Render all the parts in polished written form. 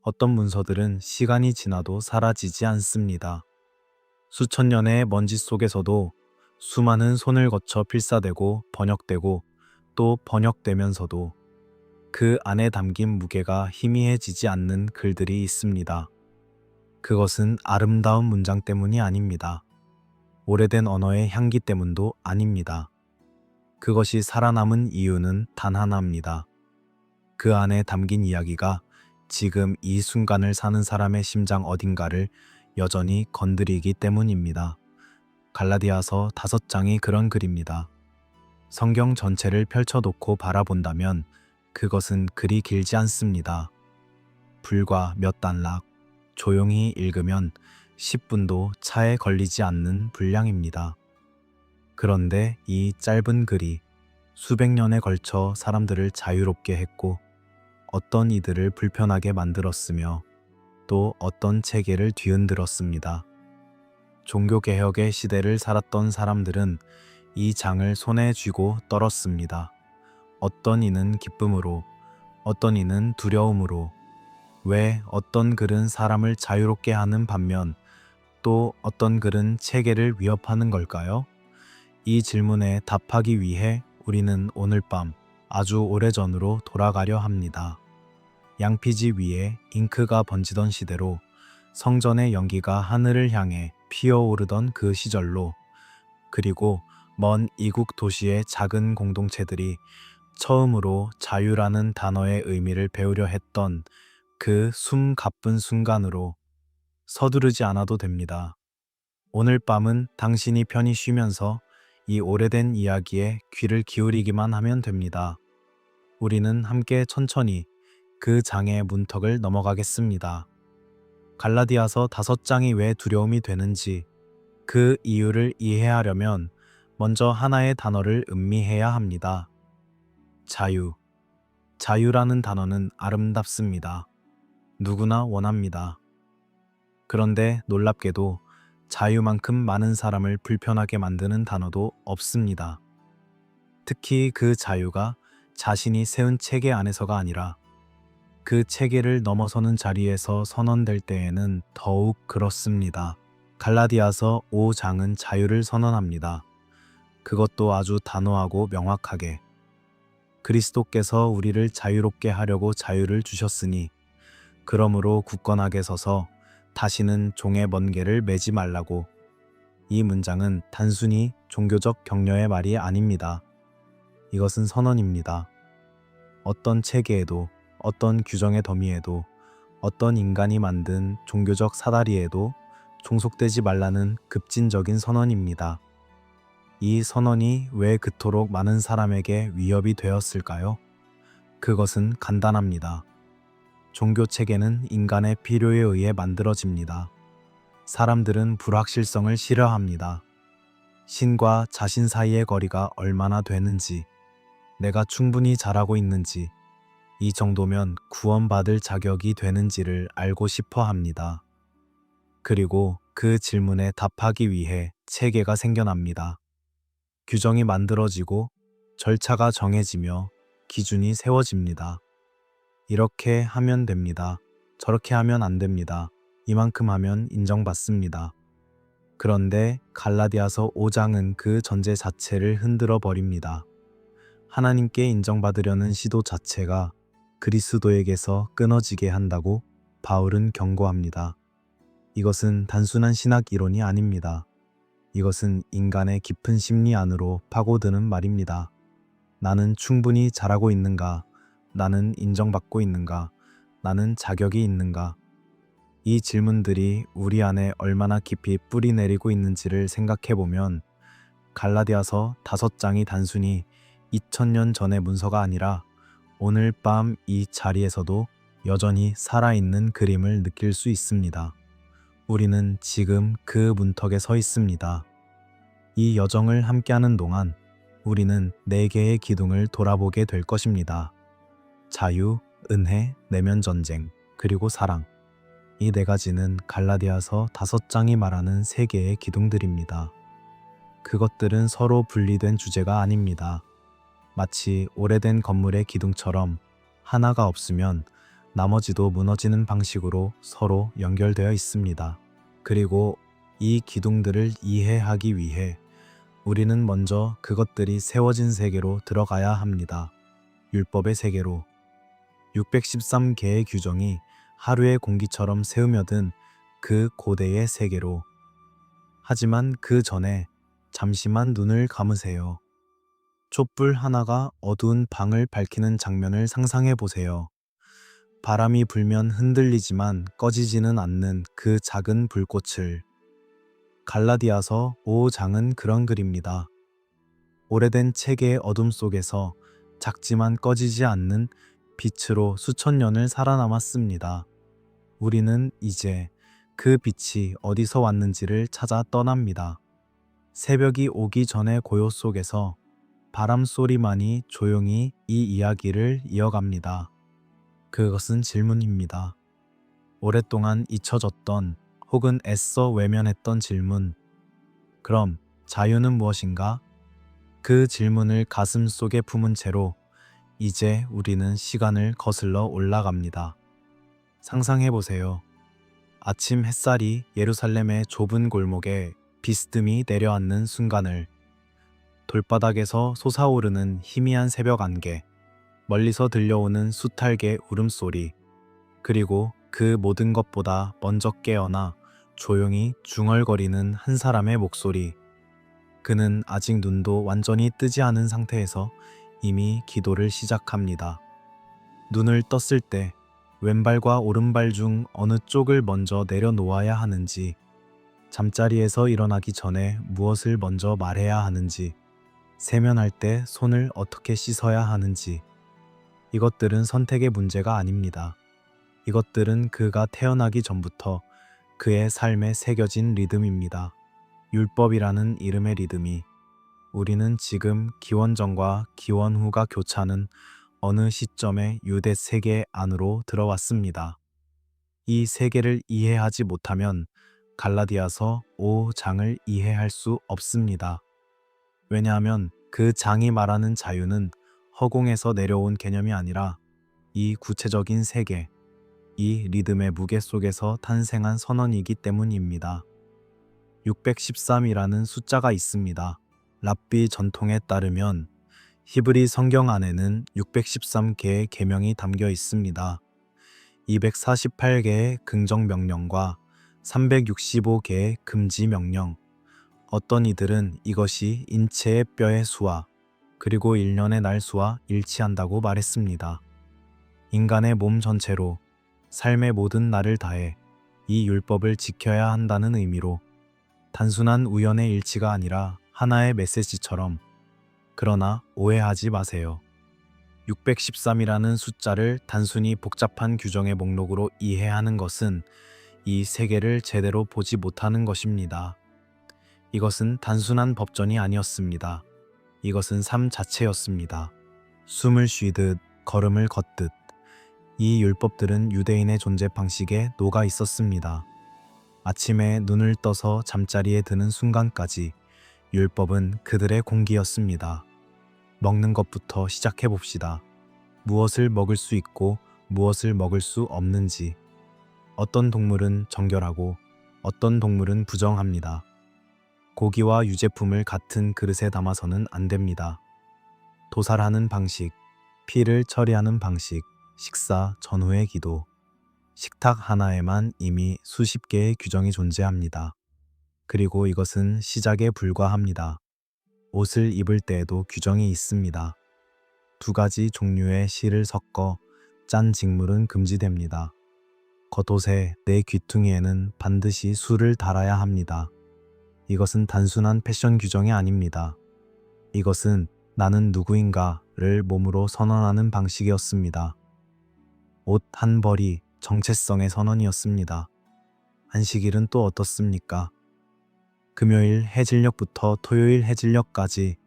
어떤 문서들은 시간이 지나도 사라지지 않습니다. 수천 년의 먼지 속에서도 수많은 손을 거쳐 필사되고 번역되고 또 번역되면서도 그 안에 담긴 무게가 희미해지지 않는 글들이 있습니다. 그것은 아름다운 문장 때문이 아닙니다. 오래된 언어의 향기 때문도 아닙니다. 그것이 살아남은 이유는 단 하나입니다. 그 안에 담긴 이야기가 지금 이 순간을 사는 사람의 심장 어딘가를 여전히 건드리기 때문입니다. 갈라디아서 5장이 그런 글입니다. 성경 전체를 펼쳐놓고 바라본다면 그것은 그리 길지 않습니다. 불과 몇 단락, 조용히 읽으면 10분도 차에 걸리지 않는 분량입니다. 그런데 이 짧은 글이 수백 년에 걸쳐 사람들을 자유롭게 했고 어떤 이들을 불편하게 만들었으며 또 어떤 체계를 뒤흔들었습니다. 종교개혁의 시대를 살았던 사람들은 이 장을 손에 쥐고 떨었습니다. 어떤 이는 기쁨으로, 어떤 이는 두려움으로. 왜 어떤 글은 사람을 자유롭게 하는 반면 또 어떤 글은 체계를 위협하는 걸까요? 이 질문에 답하기 위해 우리는 오늘 밤 아주 오래전으로 돌아가려 합니다. 양피지 위에 잉크가 번지던 시대로, 성전의 연기가 하늘을 향해 피어오르던 그 시절로, 그리고 먼 이국 도시의 작은 공동체들이 처음으로 자유라는 단어의 의미를 배우려 했던 그 숨 가쁜 순간으로. 서두르지 않아도 됩니다. 오늘 밤은 당신이 편히 쉬면서 이 오래된 이야기에 귀를 기울이기만 하면 됩니다. 우리는 함께 천천히 그 장의 문턱을 넘어가겠습니다. 갈라디아서 5장이 왜 두려움이 되는지, 그 이유를 이해하려면 먼저 하나의 단어를 음미해야 합니다. 자유. 자유라는 단어는 아름답습니다. 누구나 원합니다. 그런데 놀랍게도 자유만큼 많은 사람을 불편하게 만드는 단어도 없습니다. 특히 그 자유가 자신이 세운 체계 안에서가 아니라 그 체계를 넘어서는 자리에서 선언될 때에는 더욱 그렇습니다. 갈라디아서 5장은 자유를 선언합니다. 그것도 아주 단호하고 명확하게. 그리스도께서 우리를 자유롭게 하려고 자유를 주셨으니 그러므로 굳건하게 서서 다시는 종의 번개를 매지 말라고. 이 문장은 단순히 종교적 격려의 말이 아닙니다. 이것은 선언입니다. 어떤 체계에도, 어떤 규정의 더미에도, 어떤 인간이 만든 종교적 사다리에도 종속되지 말라는 급진적인 선언입니다. 이 선언이 왜 그토록 많은 사람에게 위협이 되었을까요? 그것은 간단합니다. 종교 체계는 인간의 필요에 의해 만들어집니다. 사람들은 불확실성을 싫어합니다. 신과 자신 사이의 거리가 얼마나 되는지, 내가 충분히 잘하고 있는지, 이 정도면 구원받을 자격이 되는지를 알고 싶어 합니다. 그리고 그 질문에 답하기 위해 체계가 생겨납니다. 규정이 만들어지고 절차가 정해지며 기준이 세워집니다. 이렇게 하면 됩니다. 저렇게 하면 안 됩니다. 이만큼 하면 인정받습니다. 그런데 갈라디아서 5장은 그 전제 자체를 흔들어 버립니다. 하나님께 인정받으려는 시도 자체가 그리스도에게서 끊어지게 한다고 바울은 경고합니다. 이것은 단순한 신학 이론이 아닙니다. 이것은 인간의 깊은 심리 안으로 파고드는 말입니다. 나는 충분히 잘하고 있는가? 나는 인정받고 있는가? 나는 자격이 있는가? 이 질문들이 우리 안에 얼마나 깊이 뿌리 내리고 있는지를 생각해보면 갈라디아서 5장이 단순히 2000년 전의 문서가 아니라 오늘 밤 이 자리에서도 여전히 살아있는 그림을 느낄 수 있습니다. 우리는 지금 그 문턱에 서 있습니다. 이 여정을 함께하는 동안 우리는 4개의 기둥을 돌아보게 될 것입니다. 자유, 은혜, 내면 전쟁, 그리고 사랑. 이 4가지는 갈라디아서 5장이 말하는 3개의 기둥들입니다. 그것들은 서로 분리된 주제가 아닙니다. 마치 오래된 건물의 기둥처럼 하나가 없으면 나머지도 무너지는 방식으로 서로 연결되어 있습니다. 그리고 이 기둥들을 이해하기 위해 우리는 먼저 그것들이 세워진 세계로 들어가야 합니다. 율법의 세계로. 613개의 규정이 하루의 공기처럼 새우며든 그 고대의 세계로. 하지만 그 전에 잠시만 눈을 감으세요. 촛불 하나가 어두운 방을 밝히는 장면을 상상해 보세요. 바람이 불면 흔들리지만 꺼지지는 않는 그 작은 불꽃을. 갈라디아서 5장은 그런 글입니다. 오래된 책의 어둠 속에서 작지만 꺼지지 않는 빛으로 수천 년을 살아남았습니다. 우리는 이제 그 빛이 어디서 왔는지를 찾아 떠납니다. 새벽이 오기 전의 고요 속에서 바람 소리만이 조용히 이 이야기를 이어갑니다. 그것은 질문입니다. 오랫동안 잊혀졌던 혹은 애써 외면했던 질문. 그럼 자유는 무엇인가? 그 질문을 가슴 속에 품은 채로 이제 우리는 시간을 거슬러 올라갑니다. 상상해 보세요. 아침 햇살이 예루살렘의 좁은 골목에 비스듬히 내려앉는 순간을. 돌바닥에서 솟아오르는 희미한 새벽 안개, 멀리서 들려오는 수탈개 울음소리, 그리고 그 모든 것보다 먼저 깨어나 조용히 중얼거리는 한 사람의 목소리. 그는 아직 눈도 완전히 뜨지 않은 상태에서 이미 기도를 시작합니다. 눈을 떴을 때 왼발과 오른발 중 어느 쪽을 먼저 내려놓아야 하는지, 잠자리에서 일어나기 전에 무엇을 먼저 말해야 하는지, 세면할 때 손을 어떻게 씻어야 하는지. 이것들은 선택의 문제가 아닙니다. 이것들은 그가 태어나기 전부터 그의 삶에 새겨진 리듬입니다. 율법이라는 이름의 리듬이. 우리는 지금 기원 전과 기원 후가 교차하는 어느 시점에 유대 세계 안으로 들어왔습니다. 이 세계를 이해하지 못하면 갈라디아서 5장을 이해할 수 없습니다. 왜냐하면 그 장이 말하는 자유는 허공에서 내려온 개념이 아니라 이 구체적인 세계, 이 리듬의 무게 속에서 탄생한 선언이기 때문입니다. 613이라는 숫자가 있습니다. 랍비 전통에 따르면 히브리 성경 안에는 613개의 계명이 담겨 있습니다. 248개의 긍정 명령과 365개의 금지 명령. 어떤 이들은 이것이 인체의 뼈의 수와 그리고 1년의 날 수와 일치한다고 말했습니다. 인간의 몸 전체로 삶의 모든 날을 다해 이 율법을 지켜야 한다는 의미로, 단순한 우연의 일치가 아니라 하나의 메시지처럼. 그러나 오해하지 마세요. 613이라는 숫자를 단순히 복잡한 규정의 목록으로 이해하는 것은 이 세계를 제대로 보지 못하는 것입니다. 이것은 단순한 법전이 아니었습니다. 이것은 삶 자체였습니다. 숨을 쉬듯, 걸음을 걷듯. 이 율법들은 유대인의 존재 방식에 녹아 있었습니다. 아침에 눈을 떠서 잠자리에 드는 순간까지 율법은 그들의 공기였습니다. 먹는 것부터 시작해 봅시다. 무엇을 먹을 수 있고 무엇을 먹을 수 없는지. 어떤 동물은 정결하고 어떤 동물은 부정합니다. 고기와 유제품을 같은 그릇에 담아서는 안 됩니다. 도살하는 방식, 피를 처리하는 방식, 식사 전후의 기도. 식탁 하나에만 이미 수십 개의 규정이 존재합니다. 그리고 이것은 시작에 불과합니다. 옷을 입을 때에도 규정이 있습니다. 2가지 종류의 실을 섞어 짠 직물은 금지됩니다. 겉옷의 내 귀퉁이에는 반드시 술을 달아야 합니다. 이것은 단순한 패션 규정이 아닙니다. 이것은 나는 누구인가를 몸으로 선언하는 방식이었습니다. 옷 한 벌이 정체성의 선언이었습니다. 안식일은 또 어떻습니까? 금요일 해질녘부터 토요일 해질녘까지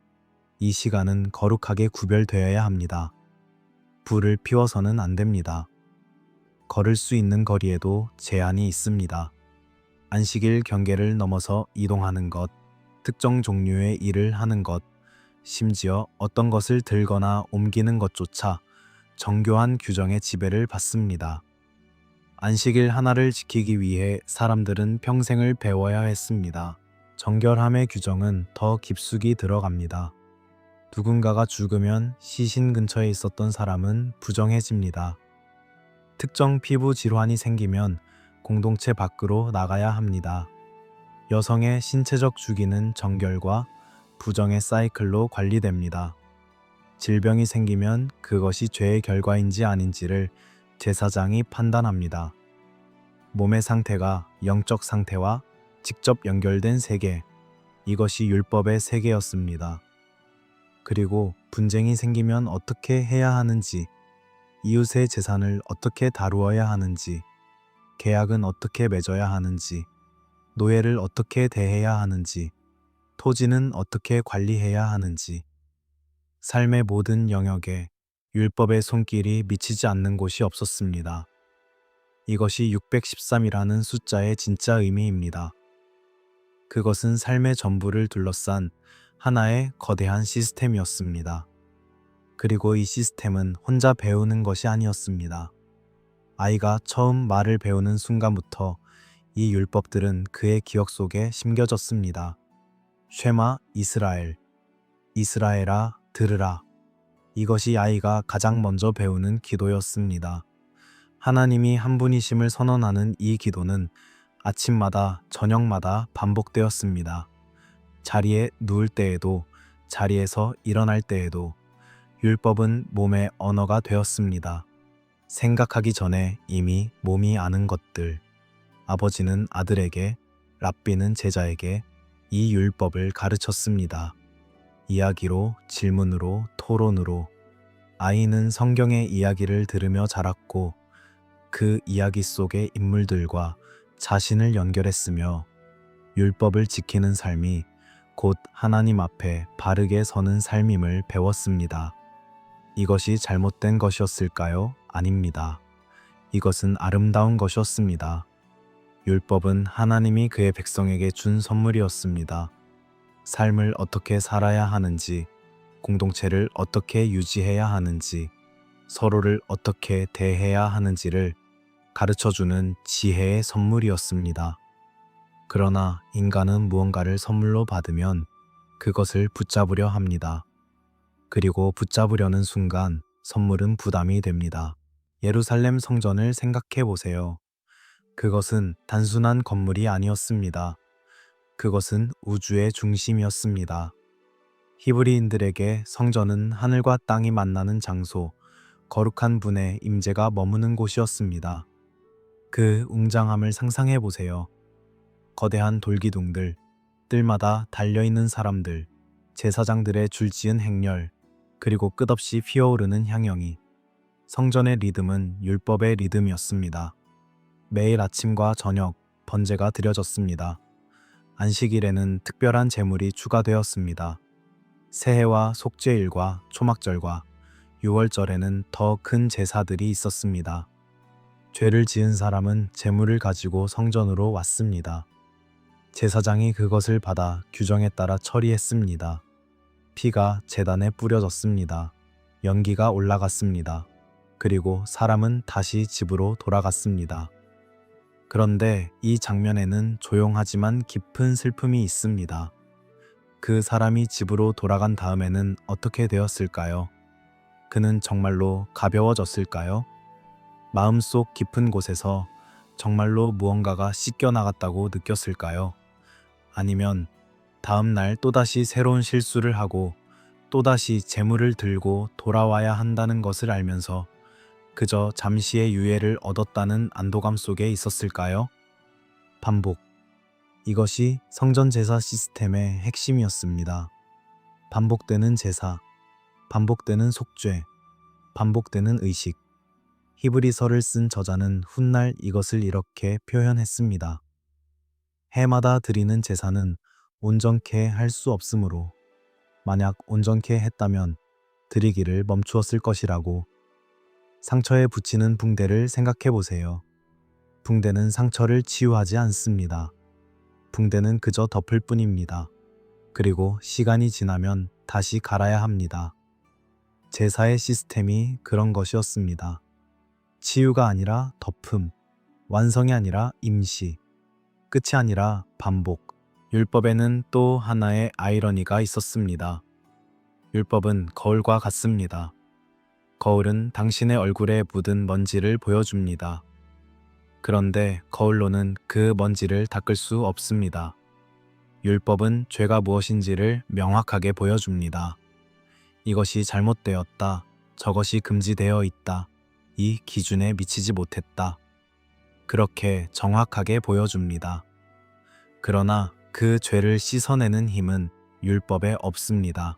이 시간은 거룩하게 구별되어야 합니다. 불을 피워서는 안 됩니다. 걸을 수 있는 거리에도 제한이 있습니다. 안식일 경계를 넘어서 이동하는 것, 특정 종류의 일을 하는 것, 심지어 어떤 것을 들거나 옮기는 것조차 정교한 규정의 지배를 받습니다. 안식일 하나를 지키기 위해 사람들은 평생을 배워야 했습니다. 정결함의 규정은 더 깊숙이 들어갑니다. 누군가가 죽으면 시신 근처에 있었던 사람은 부정해집니다. 특정 피부 질환이 생기면 공동체 밖으로 나가야 합니다. 여성의 신체적 주기는 정결과 부정의 사이클로 관리됩니다. 질병이 생기면 그것이 죄의 결과인지 아닌지를 제사장이 판단합니다. 몸의 상태가 영적 상태와 직접 연결된 세계, 이것이 율법의 세계였습니다. 그리고 분쟁이 생기면 어떻게 해야 하는지, 이웃의 재산을 어떻게 다루어야 하는지, 계약은 어떻게 맺어야 하는지, 노예를 어떻게 대해야 하는지, 토지는 어떻게 관리해야 하는지, 삶의 모든 영역에 율법의 손길이 미치지 않는 곳이 없었습니다. 이것이 613이라는 숫자의 진짜 의미입니다. 그것은 삶의 전부를 둘러싼 하나의 거대한 시스템이었습니다. 그리고 이 시스템은 혼자 배우는 것이 아니었습니다. 아이가 처음 말을 배우는 순간부터 이 율법들은 그의 기억 속에 심겨졌습니다. 쉐마 이스라엘, 이스라엘아 들으라. 이것이 아이가 가장 먼저 배우는 기도였습니다. 하나님이 한 분이심을 선언하는 이 기도는 아침마다 저녁마다 반복되었습니다. 자리에 누울 때에도, 자리에서 일어날 때에도 율법은 몸의 언어가 되었습니다. 생각하기 전에 이미 몸이 아는 것들. 아버지는 아들에게, 랍비는 제자에게 이 율법을 가르쳤습니다. 이야기로, 질문으로, 토론으로. 아이는 성경의 이야기를 들으며 자랐고 그 이야기 속의 인물들과 자신을 연결했으며 율법을 지키는 삶이 곧 하나님 앞에 바르게 서는 삶임을 배웠습니다. 이것이 잘못된 것이었을까요? 아닙니다. 이것은 아름다운 것이었습니다. 율법은 하나님이 그의 백성에게 준 선물이었습니다. 삶을 어떻게 살아야 하는지, 공동체를 어떻게 유지해야 하는지, 서로를 어떻게 대해야 하는지를 가르쳐주는 지혜의 선물이었습니다. 그러나 인간은 무언가를 선물로 받으면 그것을 붙잡으려 합니다. 그리고 붙잡으려는 순간 선물은 부담이 됩니다. 예루살렘 성전을 생각해 보세요. 그것은 단순한 건물이 아니었습니다. 그것은 우주의 중심이었습니다. 히브리인들에게 성전은 하늘과 땅이 만나는 장소, 거룩한 분의 임재가 머무는 곳이었습니다. 그 웅장함을 상상해 보세요. 거대한 돌기둥들, 뜰마다 달려있는 사람들, 제사장들의 줄지은 행렬, 그리고 끝없이 피어오르는 향연이. 성전의 리듬은 율법의 리듬이었습니다. 매일 아침과 저녁 번제가 드려졌습니다. 안식일에는 특별한 제물이 추가되었습니다. 새해와 속죄일과 초막절과 유월절에는 더 큰 제사들이 있었습니다. 죄를 지은 사람은 제물을 가지고 성전으로 왔습니다. 제사장이 그것을 받아 규정에 따라 처리했습니다. 피가 제단에 뿌려졌습니다. 연기가 올라갔습니다. 그리고 사람은 다시 집으로 돌아갔습니다. 그런데 이 장면에는 조용하지만 깊은 슬픔이 있습니다. 그 사람이 집으로 돌아간 다음에는 어떻게 되었을까요? 그는 정말로 가벼워졌을까요? 마음속 깊은 곳에서 정말로 무언가가 씻겨나갔다고 느꼈을까요? 아니면 다음 날 또다시 새로운 실수를 하고 또다시 재물을 들고 돌아와야 한다는 것을 알면서 그저 잠시의 유예를 얻었다는 안도감 속에 있었을까요? 반복. 이것이 성전 제사 시스템의 핵심이었습니다. 반복되는 제사, 반복되는 속죄, 반복되는 의식. 히브리서를 쓴 저자는 훗날 이것을 이렇게 표현했습니다. 해마다 드리는 제사는 온전케 할 수 없으므로 만약 온전케 했다면 드리기를 멈추었을 것이라고. 상처에 붙이는 붕대를 생각해 보세요. 붕대는 상처를 치유하지 않습니다. 붕대는 그저 덮을 뿐입니다. 그리고 시간이 지나면 다시 갈아야 합니다. 제사의 시스템이 그런 것이었습니다. 치유가 아니라 덮음, 완성이 아니라 임시, 끝이 아니라 반복. 율법에는 또 하나의 아이러니가 있었습니다. 율법은 거울과 같습니다. 거울은 당신의 얼굴에 묻은 먼지를 보여줍니다. 그런데 거울로는 그 먼지를 닦을 수 없습니다. 율법은 죄가 무엇인지를 명확하게 보여줍니다. 이것이 잘못되었다. 저것이 금지되어 있다. 이 기준에 미치지 못했다. 그렇게 정확하게 보여줍니다. 그러나 그 죄를 씻어내는 힘은 율법에 없습니다.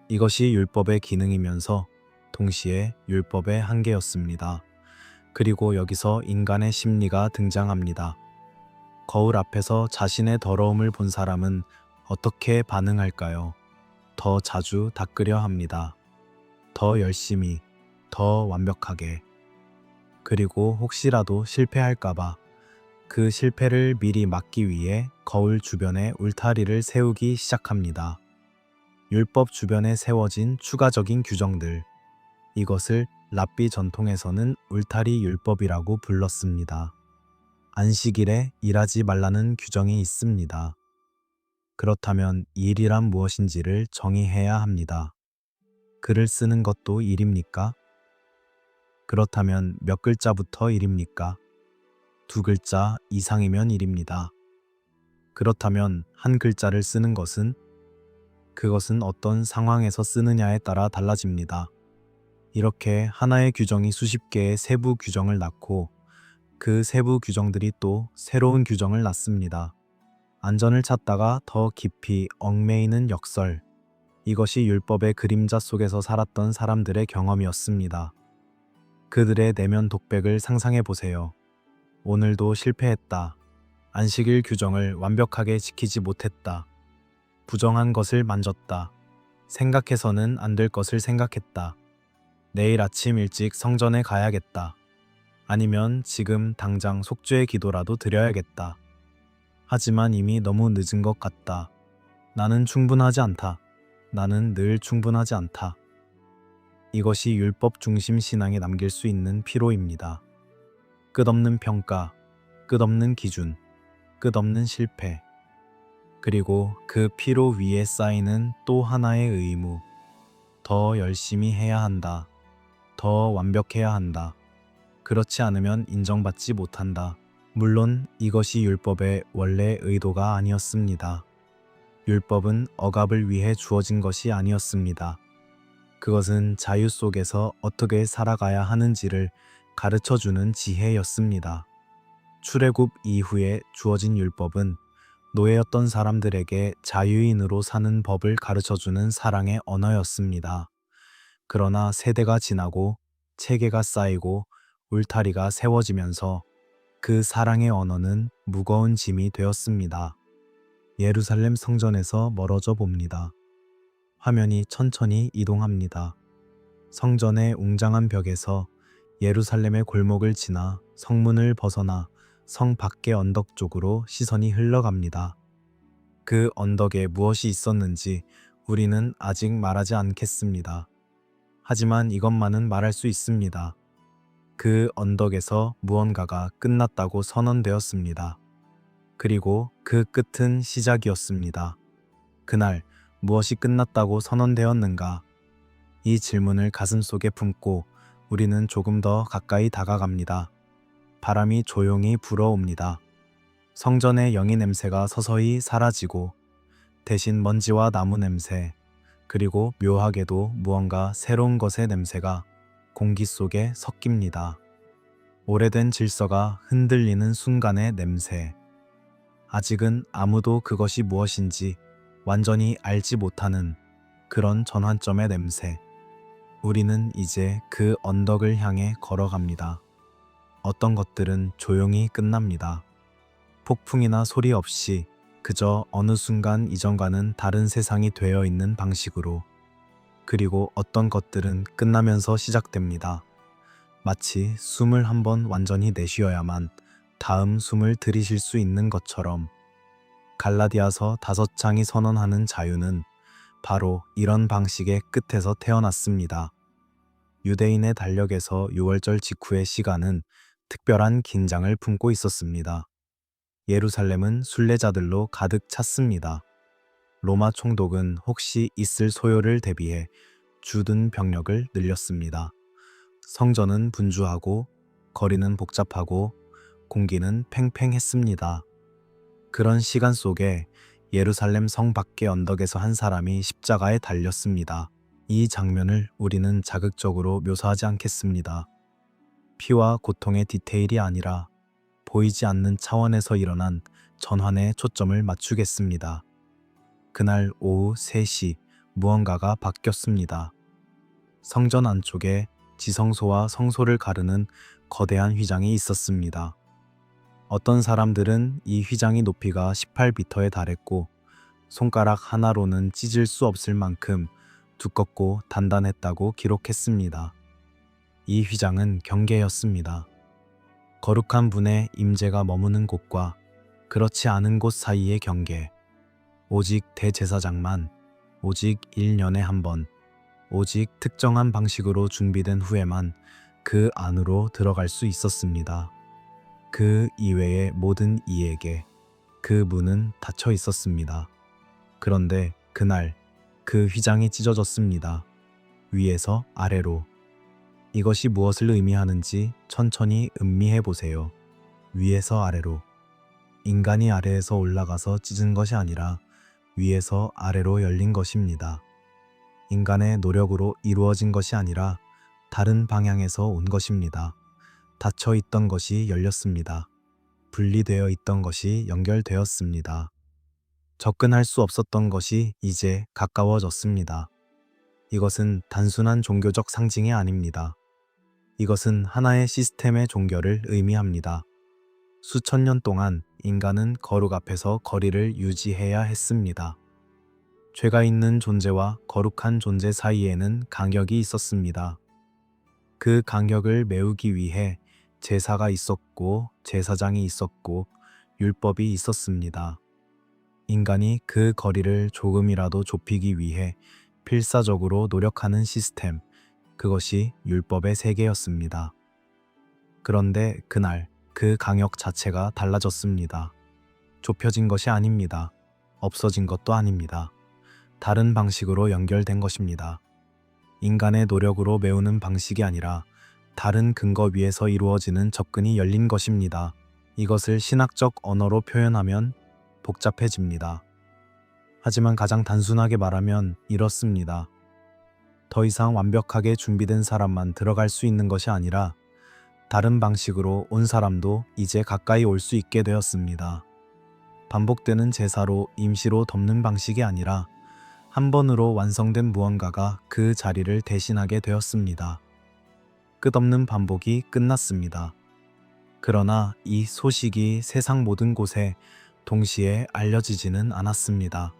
이것이 율법의 기능이면서 동시에 율법의 한계였습니다. 그리고 여기서 인간의 심리가 등장합니다. 거울 앞에서 자신의 더러움을 본 사람은 어떻게 반응할까요? 더 자주 닦으려 합니다. 더 열심히, 더 완벽하게. 그리고 혹시라도 실패할까봐 그 실패를 미리 막기 위해 거울 주변에 울타리를 세우기 시작합니다. 율법 주변에 세워진 추가적인 규정들. 이것을 랍비 전통에서는 울타리 율법이라고 불렀습니다. 안식일에 일하지 말라는 규정이 있습니다. 그렇다면 일이란 무엇인지를 정의해야 합니다. 글을 쓰는 것도 일입니까? 그렇다면 몇 글자부터 일입니까? 2글자 이상이면 일입니다. 그렇다면 한 글자를 쓰는 것은? 그것은 어떤 상황에서 쓰느냐에 따라 달라집니다. 이렇게 하나의 규정이 수십 개의 세부 규정을 낳고 그 세부 규정들이 또 새로운 규정을 낳습니다. 안전을 찾다가 더 깊이 얽매이는 역설. 이것이 율법의 그림자 속에서 살았던 사람들의 경험이었습니다. 그들의 내면 독백을 상상해 보세요. 오늘도 실패했다. 안식일 규정을 완벽하게 지키지 못했다. 부정한 것을 만졌다. 생각해서는 안 될 것을 생각했다. 내일 아침 일찍 성전에 가야겠다. 아니면 지금 당장 속죄의 기도라도 드려야겠다. 하지만 이미 너무 늦은 것 같다. 나는 충분하지 않다. 나는 늘 충분하지 않다. 이것이 율법 중심 신앙에 남길 수 있는 피로입니다. 끝없는 평가, 끝없는 기준, 끝없는 실패. 그리고 그 피로 위에 쌓이는 또 하나의 의무. 더 열심히 해야 한다. 더 완벽해야 한다. 그렇지 않으면 인정받지 못한다. 물론 이것이 율법의 원래 의도가 아니었습니다. 율법은 억압을 위해 주어진 것이 아니었습니다. 그것은 자유 속에서 어떻게 살아가야 하는지를 가르쳐주는 지혜였습니다. 출애굽 이후에 주어진 율법은 노예였던 사람들에게 자유인으로 사는 법을 가르쳐주는 사랑의 언어였습니다. 그러나 세대가 지나고 체계가 쌓이고 울타리가 세워지면서 그 사랑의 언어는 무거운 짐이 되었습니다. 예루살렘 성전에서 멀어져 봅니다. 화면이 천천히 이동합니다. 성전의 웅장한 벽에서 예루살렘의 골목을 지나 성문을 벗어나 성 밖의 언덕 쪽으로 시선이 흘러갑니다. 그 언덕에 무엇이 있었는지 우리는 아직 말하지 않겠습니다. 하지만 이것만은 말할 수 있습니다. 그 언덕에서 무언가가 끝났다고 선언되었습니다. 그리고 그 끝은 시작이었습니다. 그날 무엇이 끝났다고 선언되었는가? 이 질문을 가슴속에 품고 우리는 조금 더 가까이 다가갑니다. 바람이 조용히 불어옵니다. 성전의 영이 냄새가 서서히 사라지고 대신 먼지와 나무 냄새, 그리고 묘하게도 무언가 새로운 것의 냄새가 공기 속에 섞입니다. 오래된 질서가 흔들리는 순간의 냄새. 아직은 아무도 그것이 무엇인지 완전히 알지 못하는 그런 전환점의 냄새. 우리는 이제 그 언덕을 향해 걸어갑니다. 어떤 것들은 조용히 끝납니다. 폭풍이나 소리 없이 그저 어느 순간 이전과는 다른 세상이 되어 있는 방식으로. 그리고 어떤 것들은 끝나면서 시작됩니다. 마치 숨을 한번 완전히 내쉬어야만 다음 숨을 들이쉴 수 있는 것처럼. 갈라디아서 5장이 선언하는 자유는 바로 이런 방식의 끝에서 태어났습니다. 유대인의 달력에서 6월절 직후의 시간은 특별한 긴장을 품고 있었습니다. 예루살렘은 순례자들로 가득 찼습니다. 로마 총독은 혹시 있을 소요를 대비해 주둔 병력을 늘렸습니다. 성전은 분주하고 거리는 복잡하고 공기는 팽팽했습니다. 그런 시간 속에 예루살렘 성 밖의 언덕에서 한 사람이 십자가에 달렸습니다. 이 장면을 우리는 자극적으로 묘사하지 않겠습니다. 피와 고통의 디테일이 아니라 보이지 않는 차원에서 일어난 전환에 초점을 맞추겠습니다. 그날 오후 3시 무언가가 바뀌었습니다. 성전 안쪽에 지성소와 성소를 가르는 거대한 휘장이 있었습니다. 어떤 사람들은 이 휘장이 높이가 18m에 달했고 손가락 하나로는 찢을 수 없을 만큼 두껍고 단단했다고 기록했습니다. 이 휘장은 경계였습니다. 거룩한 분의 임재가 머무는 곳과 그렇지 않은 곳 사이의 경계. 오직 대제사장만, 오직 1년에 한 번, 오직 특정한 방식으로 준비된 후에만 그 안으로 들어갈 수 있었습니다. 그 이외의 모든 이에게 그 문은 닫혀 있었습니다. 그런데 그날 그 휘장이 찢어졌습니다. 위에서 아래로. 이것이 무엇을 의미하는지 천천히 음미해 보세요. 위에서 아래로. 인간이 아래에서 올라가서 찢은 것이 아니라 위에서 아래로 열린 것입니다. 인간의 노력으로 이루어진 것이 아니라 다른 방향에서 온 것입니다. 닫혀 있던 것이 열렸습니다. 분리되어 있던 것이 연결되었습니다. 접근할 수 없었던 것이 이제 가까워졌습니다. 이것은 단순한 종교적 상징이 아닙니다. 이것은 하나의 시스템의 종결을 의미합니다. 수천 년 동안 인간은 거룩 앞에서 거리를 유지해야 했습니다. 죄가 있는 존재와 거룩한 존재 사이에는 간격이 있었습니다. 그 간격을 메우기 위해 제사가 있었고 제사장이 있었고 율법이 있었습니다. 인간이 그 거리를 조금이라도 좁히기 위해 필사적으로 노력하는 시스템, 그것이 율법의 세계였습니다. 그런데 그날 그 강역 자체가 달라졌습니다. 좁혀진 것이 아닙니다. 없어진 것도 아닙니다. 다른 방식으로 연결된 것입니다. 인간의 노력으로 메우는 방식이 아니라 다른 근거 위에서 이루어지는 접근이 열린 것입니다. 이것을 신학적 언어로 표현하면 복잡해집니다. 하지만 가장 단순하게 말하면 이렇습니다. 더 이상 완벽하게 준비된 사람만 들어갈 수 있는 것이 아니라 다른 방식으로 온 사람도 이제 가까이 올 수 있게 되었습니다. 반복되는 제사로 임시로 덮는 방식이 아니라 한 번으로 완성된 무언가가 그 자리를 대신하게 되었습니다. 끝없는 반복이 끝났습니다. 그러나 이 소식이 세상 모든 곳에 동시에 알려지지는 않았습니다.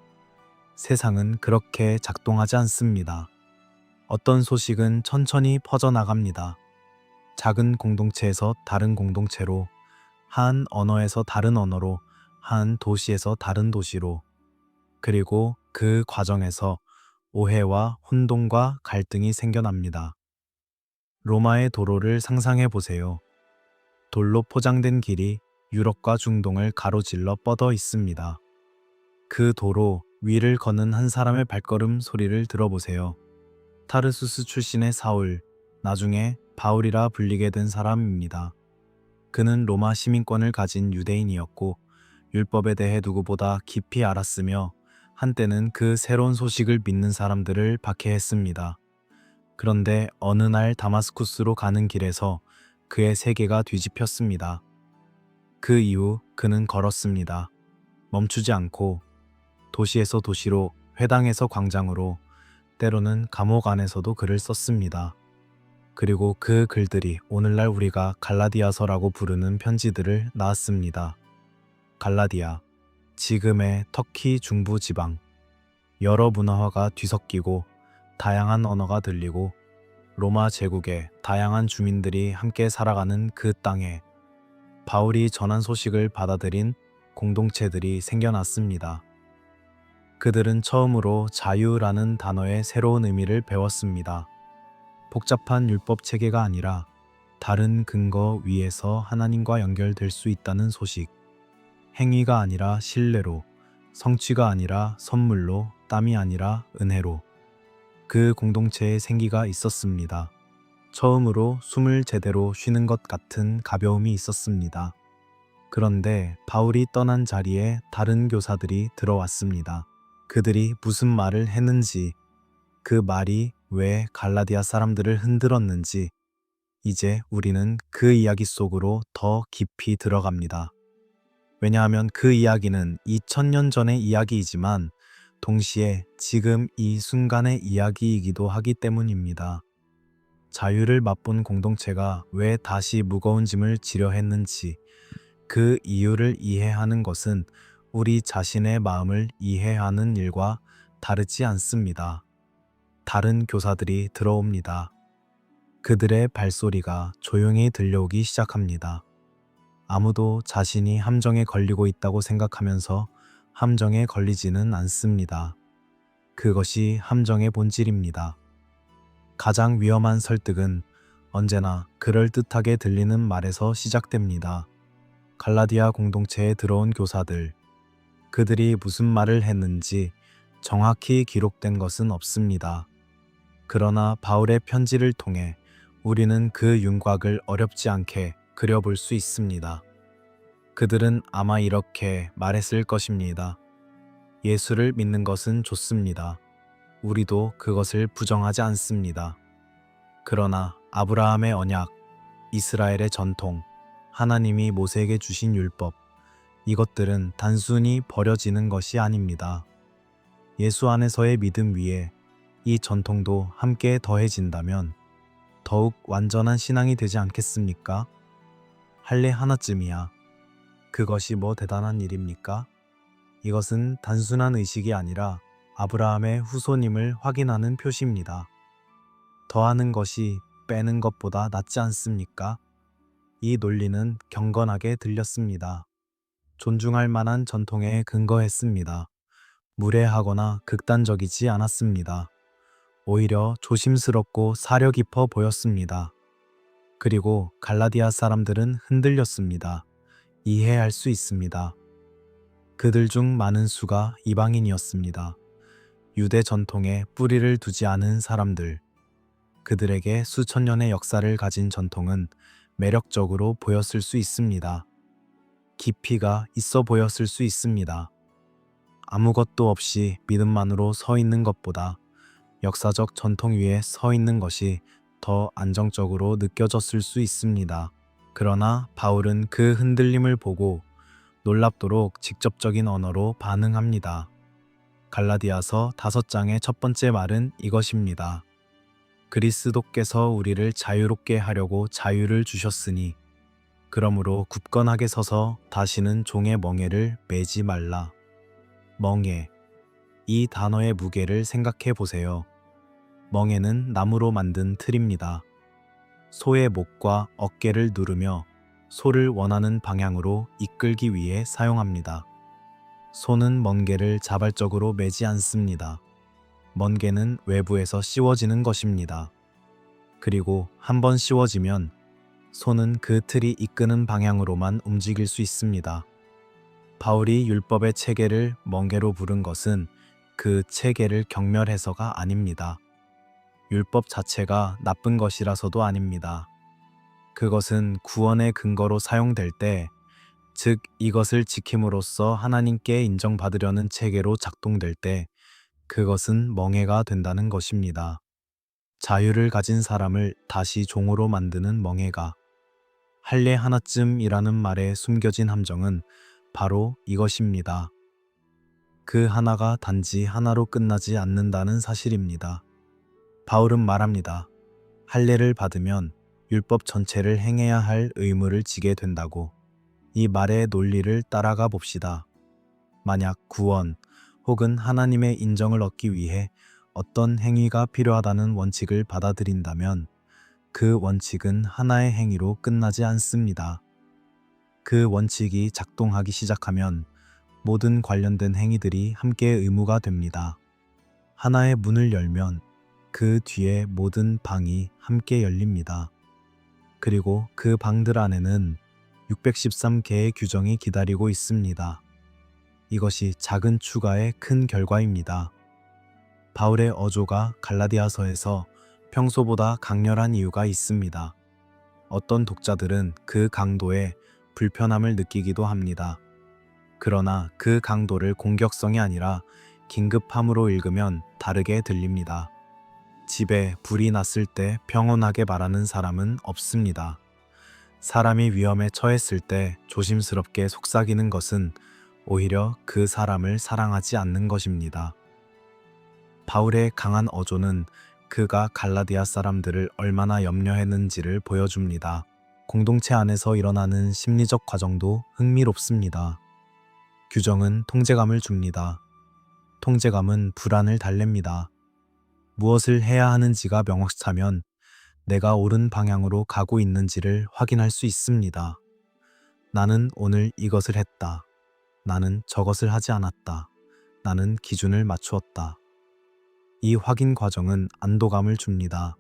세상은 그렇게 작동하지 않습니다. 어떤 소식은 천천히 퍼져나갑니다. 작은 공동체에서 다른 공동체로, 한 언어에서 다른 언어로, 한 도시에서 다른 도시로, 그리고 그 과정에서 오해와 혼동과 갈등이 생겨납니다. 로마의 도로를 상상해 보세요. 돌로 포장된 길이 유럽과 중동을 가로질러 뻗어 있습니다. 그 도로 위를 걷는 한 사람의 발걸음 소리를 들어보세요. 타르수스 출신의 사울, 나중에 바울이라 불리게 된 사람입니다. 그는 로마 시민권을 가진 유대인이었고 율법에 대해 누구보다 깊이 알았으며 한때는 그 새로운 소식을 믿는 사람들을 박해했습니다. 그런데 어느 날 다마스쿠스로 가는 길에서 그의 세계가 뒤집혔습니다. 그 이후 그는 걸었습니다. 멈추지 않고 도시에서 도시로, 회당에서 광장으로, 때로는 감옥 안에서도 글을 썼습니다. 그리고 그 글들이 오늘날 우리가 갈라디아서라고 부르는 편지들을 낳았습니다. 갈라디아, 지금의 터키 중부 지방. 여러 문화화가 뒤섞이고 다양한 언어가 들리고 로마 제국의 다양한 주민들이 함께 살아가는 그 땅에 바울이 전한 소식을 받아들인 공동체들이 생겨났습니다. 그들은 처음으로 자유라는 단어의 새로운 의미를 배웠습니다. 복잡한 율법 체계가 아니라 다른 근거 위에서 하나님과 연결될 수 있다는 소식. 행위가 아니라 신뢰로, 성취가 아니라 선물로, 땀이 아니라 은혜로. 그 공동체에 생기가 있었습니다. 처음으로 숨을 제대로 쉬는 것 같은 가벼움이 있었습니다. 그런데 바울이 떠난 자리에 다른 교사들이 들어왔습니다. 그들이 무슨 말을 했는지, 그 말이 왜 갈라디아 사람들을 흔들었는지, 이제 우리는 그 이야기 속으로 더 깊이 들어갑니다. 왜냐하면 그 이야기는 2000년 전의 이야기이지만 동시에 지금 이 순간의 이야기이기도 하기 때문입니다. 자유를 맛본 공동체가 왜 다시 무거운 짐을 지려 했는지, 그 이유를 이해하는 것은 우리 자신의 마음을 이해하는 일과 다르지 않습니다. 다른 교사들이 들어옵니다. 그들의 발소리가 조용히 들려오기 시작합니다. 아무도 자신이 함정에 걸리고 있다고 생각하면서 함정에 걸리지는 않습니다. 그것이 함정의 본질입니다. 가장 위험한 설득은 언제나 그럴듯하게 들리는 말에서 시작됩니다. 갈라디아 공동체에 들어온 교사들, 그들이 무슨 말을 했는지 정확히 기록된 것은 없습니다. 그러나 바울의 편지를 통해 우리는 그 윤곽을 어렵지 않게 그려볼 수 있습니다. 그들은 아마 이렇게 말했을 것입니다. 예수를 믿는 것은 좋습니다. 우리도 그것을 부정하지 않습니다. 그러나 아브라함의 언약, 이스라엘의 전통, 하나님이 모세에게 주신 율법, 이것들은 단순히 버려지는 것이 아닙니다. 예수 안에서의 믿음 위에 이 전통도 함께 더해진다면 더욱 완전한 신앙이 되지 않겠습니까? 할례 하나쯤이야. 그것이 뭐 대단한 일입니까? 이것은 단순한 의식이 아니라 아브라함의 후손임을 확인하는 표시입니다. 더하는 것이 빼는 것보다 낫지 않습니까? 이 논리는 경건하게 들렸습니다. 존중할 만한 전통에 근거했습니다. 무례하거나 극단적이지 않았습니다. 오히려 조심스럽고 사려 깊어 보였습니다. 그리고 갈라디아 사람들은 흔들렸습니다. 이해할 수 있습니다. 그들 중 많은 수가 이방인이었습니다. 유대 전통에 뿌리를 두지 않은 사람들. 그들에게 수천 년의 역사를 가진 전통은 매력적으로 보였을 수 있습니다. 깊이가 있어 보였을 수 있습니다. 아무것도 없이 믿음만으로 서 있는 것보다 역사적 전통 위에 서 있는 것이 더 안정적으로 느껴졌을 수 있습니다. 그러나 바울은 그 흔들림을 보고 놀랍도록 직접적인 언어로 반응합니다. 갈라디아서 5장의 첫 번째 말은 이것입니다. 그리스도께서 우리를 자유롭게 하려고 자유를 주셨으니 그러므로 굳건하게 서서 다시는 종의 멍에를 매지 말라. 멍에. 이 단어의 무게를 생각해 보세요. 멍에는 나무로 만든 틀입니다. 소의 목과 어깨를 누르며 소를 원하는 방향으로 이끌기 위해 사용합니다. 소는 멍게를 자발적으로 매지 않습니다. 멍게는 외부에서 씌워지는 것입니다. 그리고 한번 씌워지면 소는 그 틀이 이끄는 방향으로만 움직일 수 있습니다. 바울이 율법의 체계를 멍게로 부른 것은 그 체계를 경멸해서가 아닙니다. 율법 자체가 나쁜 것이라서도 아닙니다. 그것은 구원의 근거로 사용될 때, 즉 이것을 지킴으로써 하나님께 인정받으려는 체계로 작동될 때 그것은 멍해가 된다는 것입니다. 자유를 가진 사람을 다시 종으로 만드는 멍해가. 할례 하나쯤이라는 말에 숨겨진 함정은 바로 이것입니다. 그 하나가 단지 하나로 끝나지 않는다는 사실입니다. 바울은 말합니다. 할례를 받으면 율법 전체를 행해야 할 의무를 지게 된다고. 이 말의 논리를 따라가 봅시다. 만약 구원 혹은 하나님의 인정을 얻기 위해 어떤 행위가 필요하다는 원칙을 받아들인다면 그 원칙은 하나의 행위로 끝나지 않습니다. 그 원칙이 작동하기 시작하면 모든 관련된 행위들이 함께 의무가 됩니다. 하나의 문을 열면 그 뒤에 모든 방이 함께 열립니다. 그리고 그 방들 안에는 613개의 규정이 기다리고 있습니다. 이것이 작은 추가의 큰 결과입니다. 바울의 어조가 갈라디아서에서 평소보다 강렬한 이유가 있습니다. 어떤 독자들은 그 강도에 불편함을 느끼기도 합니다. 그러나 그 강도를 공격성이 아니라 긴급함으로 읽으면 다르게 들립니다. 집에 불이 났을 때 평온하게 말하는 사람은 없습니다. 사람이 위험에 처했을 때 조심스럽게 속삭이는 것은 오히려 그 사람을 사랑하지 않는 것입니다. 바울의 강한 어조는 그가 갈라디아 사람들을 얼마나 염려했는지를 보여줍니다. 공동체 안에서 일어나는 심리적 과정도 흥미롭습니다. 규정은 통제감을 줍니다. 통제감은 불안을 달랩니다. 무엇을 해야 하는지가 명확하면 내가 옳은 방향으로 가고 있는지를 확인할 수 있습니다. 나는 오늘 이것을 했다. 나는 저것을 하지 않았다. 나는 기준을 맞추었다. 이 확인 과정은 안도감을 줍니다.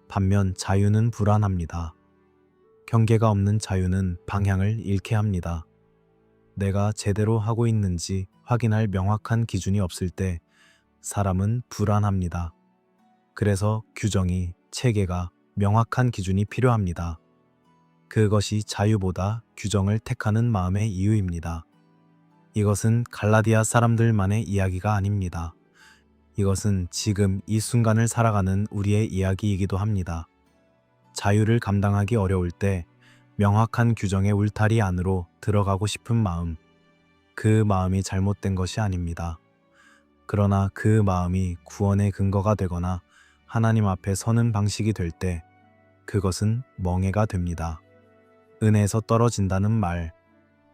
반면 자유는 불안합니다. 경계가 없는 자유는 방향을 잃게 합니다. 내가 제대로 하고 있는지 확인할 명확한 기준이 없을 때 사람은 불안합니다. 그래서 규정이, 체계가, 명확한 기준이 필요합니다. 그것이 자유보다 규정을 택하는 마음의 이유입니다. 이것은 갈라디아 사람들만의 이야기가 아닙니다. 이것은 지금 이 순간을 살아가는 우리의 이야기이기도 합니다. 자유를 감당하기 어려울 때 명확한 규정의 울타리 안으로 들어가고 싶은 마음, 그 마음이 잘못된 것이 아닙니다. 그러나 그 마음이 구원의 근거가 되거나 하나님 앞에 서는 방식이 될 때 그것은 멍해가 됩니다. 은혜에서 떨어진다는 말,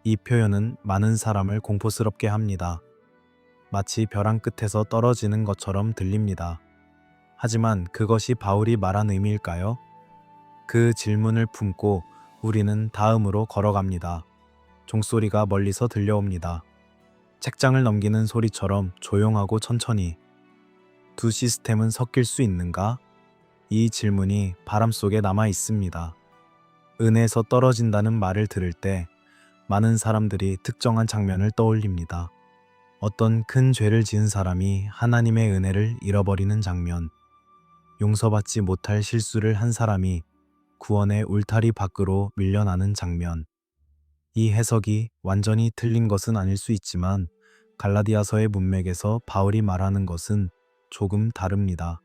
이 표현은 많은 사람을 공포스럽게 합니다. 마치 벼랑 끝에서 떨어지는 것처럼 들립니다. 하지만 그것이 바울이 말한 의미일까요? 그 질문을 품고 우리는 다음으로 걸어갑니다. 종소리가 멀리서 들려옵니다. 책장을 넘기는 소리처럼 조용하고 천천히. 두 시스템은 섞일 수 있는가? 이 질문이 바람 속에 남아 있습니다. 은혜에서 떨어진다는 말을 들을 때 많은 사람들이 특정한 장면을 떠올립니다. 어떤 큰 죄를 지은 사람이 하나님의 은혜를 잃어버리는 장면, 용서받지 못할 실수를 한 사람이 구원의 울타리 밖으로 밀려나는 장면. 이 해석이 완전히 틀린 것은 아닐 수 있지만 갈라디아서의 문맥에서 바울이 말하는 것은 조금 다릅니다.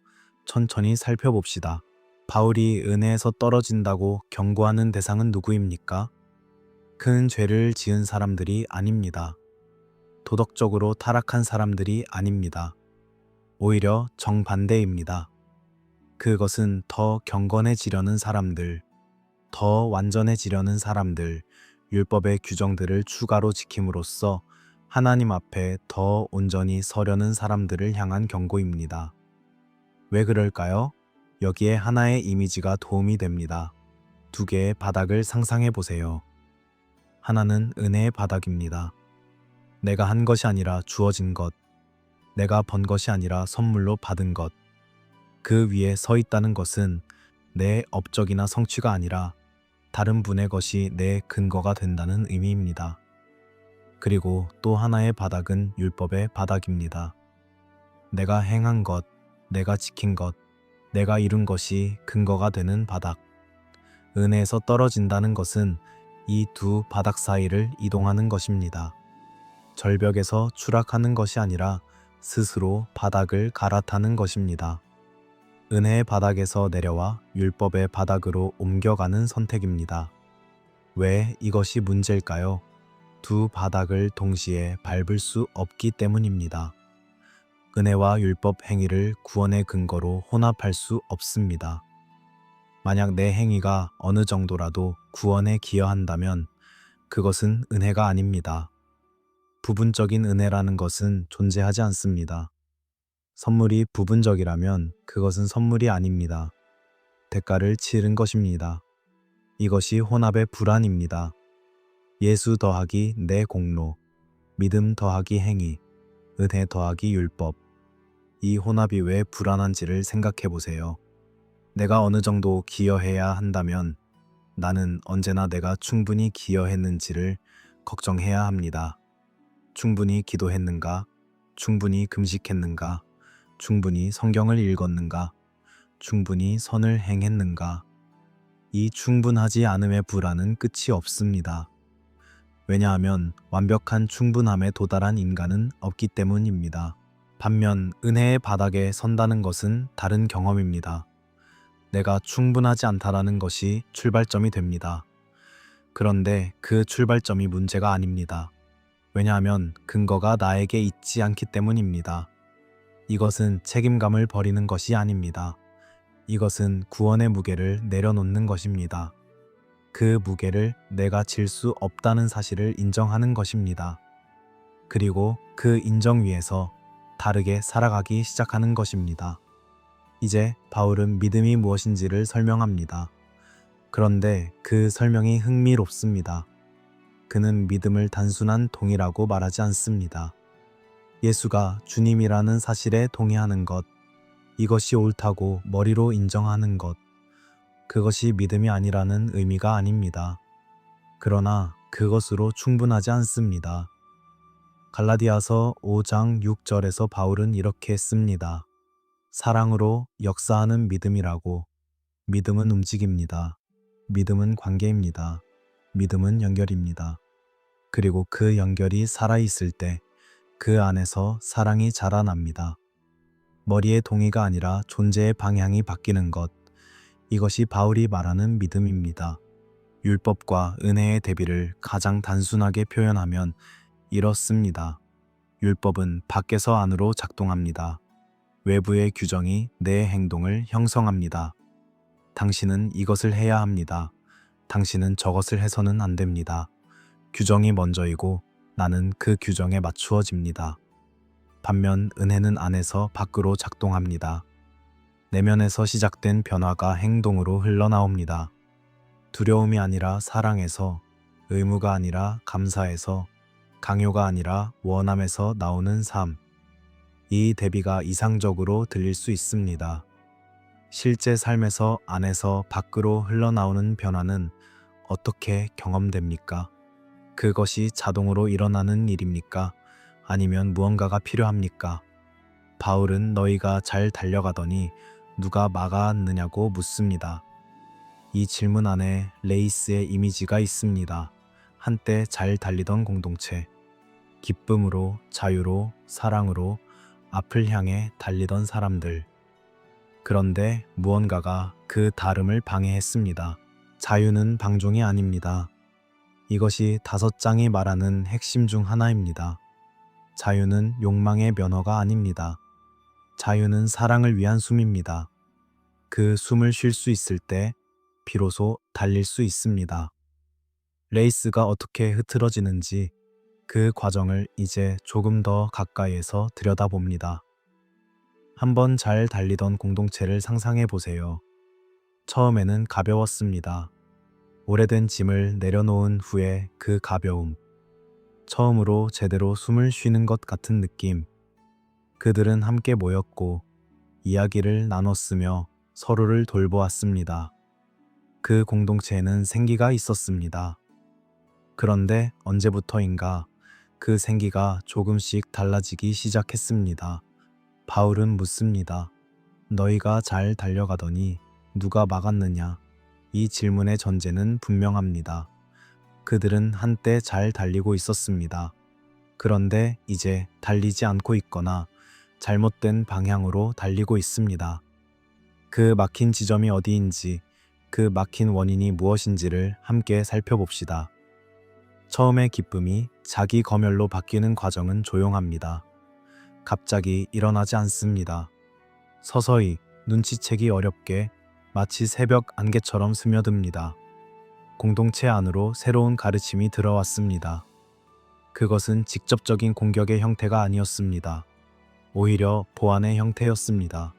천천히 살펴봅시다. 바울이 은혜에서 떨어진다고 경고하는 대상은 누구입니까? 큰 죄를 지은 사람들이 아닙니다. 도덕적으로 타락한 사람들이 아닙니다. 오히려 정반대입니다. 그것은 더 경건해지려는 사람들, 더 완전해지려는 사람들, 율법의 규정들을 추가로 지킴으로써 하나님 앞에 더 온전히 서려는 사람들을 향한 경고입니다. 왜 그럴까요? 여기에 하나의 이미지가 도움이 됩니다. 두 개의 바닥을 상상해 보세요. 하나는 은혜의 바닥입니다. 내가 한 것이 아니라 주어진 것, 내가 번 것이 아니라 선물로 받은 것. 그 위에 서 있다는 것은 내 업적이나 성취가 아니라 다른 분의 것이 내 근거가 된다는 의미입니다. 그리고 또 하나의 바닥은 율법의 바닥입니다. 내가 행한 것, 내가 지킨 것, 내가 이룬 것이 근거가 되는 바닥. 은혜에서 떨어진다는 것은 이 두 바닥 사이를 이동하는 것입니다. 절벽에서 추락하는 것이 아니라 스스로 바닥을 갈아타는 것입니다. 은혜의 바닥에서 내려와 율법의 바닥으로 옮겨가는 선택입니다. 왜 이것이 문제일까요? 두 바닥을 동시에 밟을 수 없기 때문입니다. 은혜와 율법 행위를 구원의 근거로 혼합할 수 없습니다. 만약 내 행위가 어느 정도라도 구원에 기여한다면 그것은 은혜가 아닙니다. 부분적인 은혜라는 것은 존재하지 않습니다. 선물이 부분적이라면 그것은 선물이 아닙니다. 대가를 치른 것입니다. 이것이 혼합의 불안입니다. 예수 더하기 내 공로, 믿음 더하기 행위, 은혜 더하기 율법. 이 혼합이 왜 불안한지를 생각해 보세요. 내가 어느 정도 기여해야 한다면 나는 언제나 내가 충분히 기여했는지를 걱정해야 합니다. 충분히 기도했는가? 충분히 금식했는가? 충분히 성경을 읽었는가? 충분히 선을 행했는가? 이 충분하지 않음의 불안은 끝이 없습니다. 왜냐하면 완벽한 충분함에 도달한 인간은 없기 때문입니다. 반면 은혜의 바닥에 선다는 것은 다른 경험입니다. 내가 충분하지 않다라는 것이 출발점이 됩니다. 그런데 그 출발점이 문제가 아닙니다. 왜냐하면 근거가 나에게 있지 않기 때문입니다. 이것은 책임감을 버리는 것이 아닙니다. 이것은 구원의 무게를 내려놓는 것입니다. 그 무게를 내가 질 수 없다는 사실을 인정하는 것입니다. 그리고 그 인정 위에서 다르게 살아가기 시작하는 것입니다. 이제 바울은 믿음이 무엇인지를 설명합니다. 그런데 그 설명이 흥미롭습니다. 그는 믿음을 단순한 동의라고 말하지 않습니다. 예수가 주님이라는 사실에 동의하는 것, 이것이 옳다고 머리로 인정하는 것, 그것이 믿음이 아니라는 의미가 아닙니다. 그러나 그것으로 충분하지 않습니다. 갈라디아서 5장 6절에서 바울은 이렇게 씁니다. 사랑으로 역사하는 믿음이라고. 믿음은 움직입니다. 믿음은 관계입니다. 믿음은 연결입니다. 그리고 그 연결이 살아있을 때 그 안에서 사랑이 자라납니다. 머리의 동의가 아니라 존재의 방향이 바뀌는 것, 이것이 바울이 말하는 믿음입니다. 율법과 은혜의 대비를 가장 단순하게 표현하면 이렇습니다. 율법은 밖에서 안으로 작동합니다. 외부의 규정이 내 행동을 형성합니다. 당신은 이것을 해야 합니다. 당신은 저것을 해서는 안 됩니다. 규정이 먼저이고 나는 그 규정에 맞추어집니다. 반면 은혜는 안에서 밖으로 작동합니다. 내면에서 시작된 변화가 행동으로 흘러나옵니다. 두려움이 아니라 사랑에서, 의무가 아니라 감사에서, 강요가 아니라 원함에서 나오는 삶. 이 대비가 이상적으로 들릴 수 있습니다. 실제 삶에서 안에서 밖으로 흘러나오는 변화는 어떻게 경험됩니까? 그것이 자동으로 일어나는 일입니까? 아니면 무언가가 필요합니까? 바울은 너희가 잘 달려가더니 누가 막았느냐고 묻습니다. 이 질문 안에 레이스의 이미지가 있습니다. 한때 잘 달리던 공동체. 기쁨으로, 자유로, 사랑으로 앞을 향해 달리던 사람들. 그런데 무언가가 그 다름을 방해했습니다. 자유는 방종이 아닙니다. 이것이 5장이 말하는 핵심 중 하나입니다. 자유는 욕망의 면허가 아닙니다. 자유는 사랑을 위한 숨입니다. 그 숨을 쉴 수 있을 때 비로소 달릴 수 있습니다. 레이스가 어떻게 흐트러지는지 그 과정을 이제 조금 더 가까이에서 들여다봅니다. 한번 잘 달리던 공동체를 상상해 보세요. 처음에는 가벼웠습니다. 오래된 짐을 내려놓은 후에 그 가벼움. 처음으로 제대로 숨을 쉬는 것 같은 느낌. 그들은 함께 모였고 이야기를 나눴으며 서로를 돌보았습니다. 그 공동체에는 생기가 있었습니다. 그런데 언제부터인가 그 생기가 조금씩 달라지기 시작했습니다. 바울은 묻습니다. 너희가 잘 달려가더니 누가 막았느냐? 이 질문의 전제는 분명합니다. 그들은 한때 잘 달리고 있었습니다. 그런데 이제 달리지 않고 있거나 잘못된 방향으로 달리고 있습니다. 그 막힌 지점이 어디인지, 그 막힌 원인이 무엇인지를 함께 살펴봅시다. 처음의 기쁨이 자기 검열로 바뀌는 과정은 조용합니다. 갑자기 일어나지 않습니다. 서서히 눈치채기 어렵게 마치 새벽 안개처럼 스며듭니다. 공동체 안으로 새로운 가르침이 들어왔습니다. 그것은 직접적인 공격의 형태가 아니었습니다. 오히려 보완의 형태였습니다.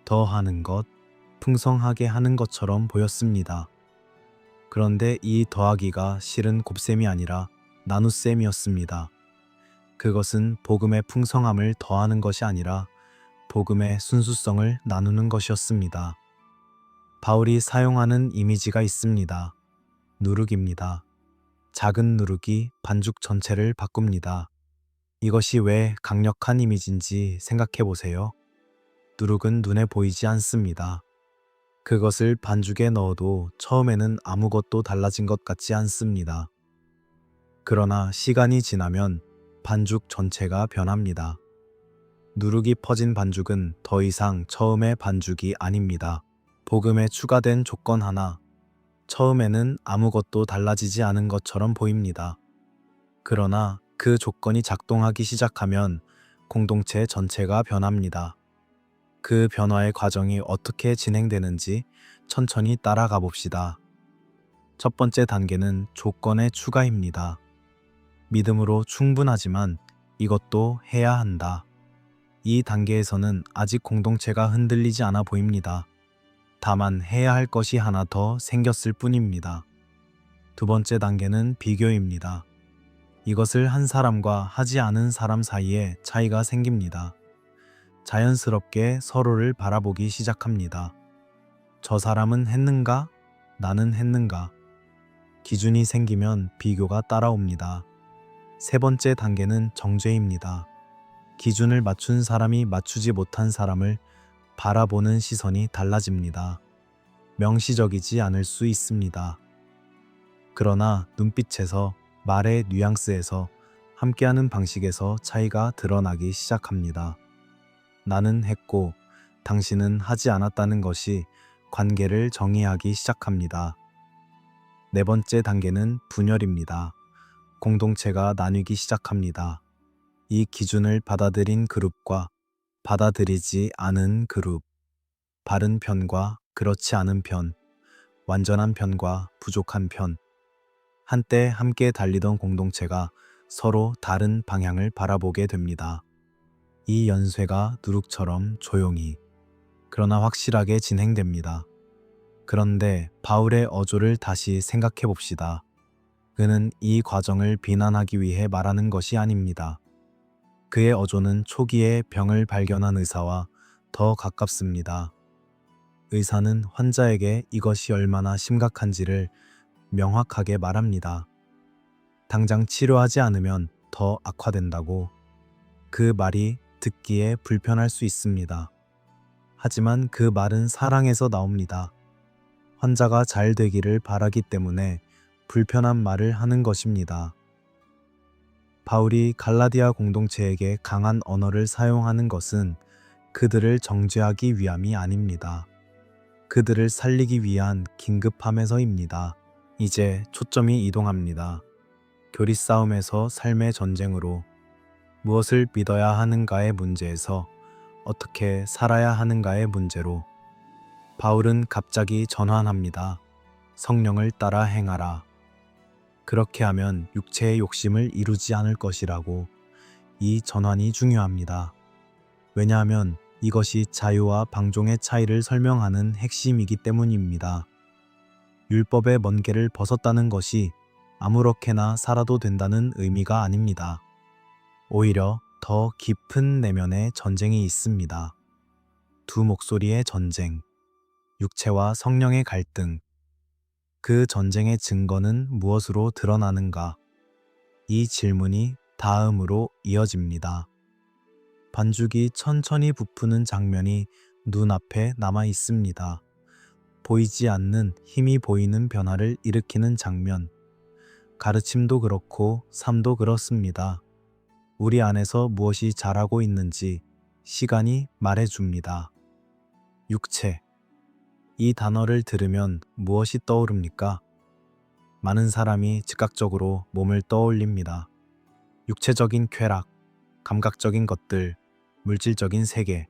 더 하는 것, 풍성하게 하는 것처럼 보였습니다. 그런데 이 더하기가 실은 곱셈이 아니라 나눗셈이었습니다. 그것은 복음의 풍성함을 더하는 것이 아니라 복음의 순수성을 나누는 것이었습니다. 바울이 사용하는 이미지가 있습니다. 누룩입니다. 작은 누룩이 반죽 전체를 바꿉니다. 이것이 왜 강력한 이미지인지 생각해 보세요. 누룩은 눈에 보이지 않습니다. 그것을 반죽에 넣어도 처음에는 아무것도 달라진 것 같지 않습니다. 그러나 시간이 지나면 반죽 전체가 변합니다. 누룩이 퍼진 반죽은 더 이상 처음의 반죽이 아닙니다. 복음에 추가된 조건 하나, 처음에는 아무것도 달라지지 않은 것처럼 보입니다. 그러나 그 조건이 작동하기 시작하면 공동체 전체가 변합니다. 그 변화의 과정이 어떻게 진행되는지 천천히 따라가 봅시다. 첫 번째 단계는 조건의 추가입니다. 믿음으로 충분하지만 이것도 해야 한다. 이 단계에서는 아직 공동체가 흔들리지 않아 보입니다. 다만 해야 할 것이 하나 더 생겼을 뿐입니다. 두 번째 단계는 비교입니다. 이것을 한 사람과 하지 않은 사람 사이에 차이가 생깁니다. 자연스럽게 서로를 바라보기 시작합니다. 저 사람은 했는가? 나는 했는가? 기준이 생기면 비교가 따라옵니다. 세 번째 단계는 정죄입니다. 기준을 맞춘 사람이 맞추지 못한 사람을 바라보는 시선이 달라집니다. 명시적이지 않을 수 있습니다. 그러나 눈빛에서, 말의 뉘앙스에서, 함께하는 방식에서 차이가 드러나기 시작합니다. 나는 했고 당신은 하지 않았다는 것이 관계를 정의하기 시작합니다. 네 번째 단계는 분열입니다. 공동체가 나뉘기 시작합니다. 이 기준을 받아들인 그룹과 받아들이지 않은 그룹, 바른 편과 그렇지 않은 편, 완전한 편과 부족한 편. 한때 함께 달리던 공동체가 서로 다른 방향을 바라보게 됩니다. 이 연쇄가 누룩처럼 조용히, 그러나 확실하게 진행됩니다. 그런데 바울의 어조를 다시 생각해 봅시다. 그는 이 과정을 비난하기 위해 말하는 것이 아닙니다. 그의 어조는 초기에 병을 발견한 의사와 더 가깝습니다. 의사는 환자에게 이것이 얼마나 심각한지를 명확하게 말합니다. 당장 치료하지 않으면 더 악화된다고. 그 말이 듣기에 불편할 수 있습니다. 하지만 그 말은 사랑에서 나옵니다. 환자가 잘 되기를 바라기 때문에 불편한 말을 하는 것입니다. 바울이 갈라디아 공동체에게 강한 언어를 사용하는 것은 그들을 정죄하기 위함이 아닙니다. 그들을 살리기 위한 긴급함에서입니다. 이제 초점이 이동합니다. 교리 싸움에서 삶의 전쟁으로, 무엇을 믿어야 하는가의 문제에서 어떻게 살아야 하는가의 문제로, 바울은 갑자기 전환합니다. 성령을 따라 행하라. 그렇게 하면 육체의 욕심을 이루지 않을 것이라고. 이 전환이 중요합니다. 왜냐하면 이것이 자유와 방종의 차이를 설명하는 핵심이기 때문입니다. 율법의 먼 길을 벗었다는 것이 아무렇게나 살아도 된다는 의미가 아닙니다. 오히려 더 깊은 내면의 전쟁이 있습니다. 두 목소리의 전쟁, 육체와 성령의 갈등. 그 전쟁의 증거는 무엇으로 드러나는가? 이 질문이 다음으로 이어집니다. 반죽이 천천히 부푸는 장면이 눈앞에 남아 있습니다. 보이지 않는 힘이 보이는 변화를 일으키는 장면. 가르침도 그렇고 삶도 그렇습니다. 우리 안에서 무엇이 자라고 있는지 시간이 말해줍니다. 육체. 이 단어를 들으면 무엇이 떠오릅니까? 많은 사람이 즉각적으로 몸을 떠올립니다. 육체적인 쾌락, 감각적인 것들, 물질적인 세계.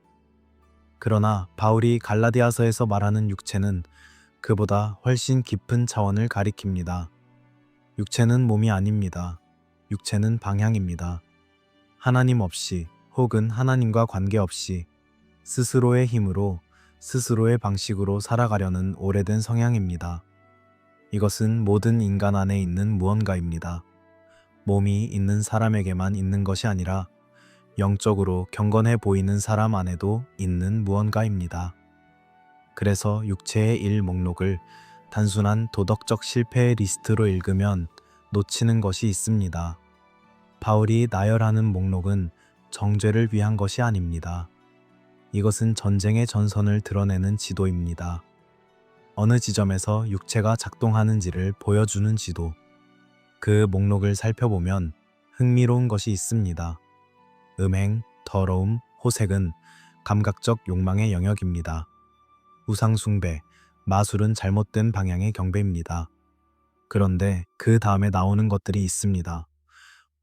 그러나 바울이 갈라디아서에서 말하는 육체는 그보다 훨씬 깊은 차원을 가리킵니다. 육체는 몸이 아닙니다. 육체는 방향입니다. 하나님 없이 혹은 하나님과 관계없이 스스로의 힘으로, 스스로의 방식으로 살아가려는 오래된 성향입니다. 이것은 모든 인간 안에 있는 무언가입니다. 몸이 있는 사람에게만 있는 것이 아니라 영적으로 경건해 보이는 사람 안에도 있는 무언가입니다. 그래서 육체의 일 목록을 단순한 도덕적 실패의 리스트로 읽으면 놓치는 것이 있습니다. 바울이 나열하는 목록은 정죄를 위한 것이 아닙니다. 이것은 전쟁의 전선을 드러내는 지도입니다. 어느 지점에서 육체가 작동하는지를 보여주는 지도. 그 목록을 살펴보면 흥미로운 것이 있습니다. 음행, 더러움, 호색은 감각적 욕망의 영역입니다. 우상숭배, 마술은 잘못된 방향의 경배입니다. 그런데 그 다음에 나오는 것들이 있습니다.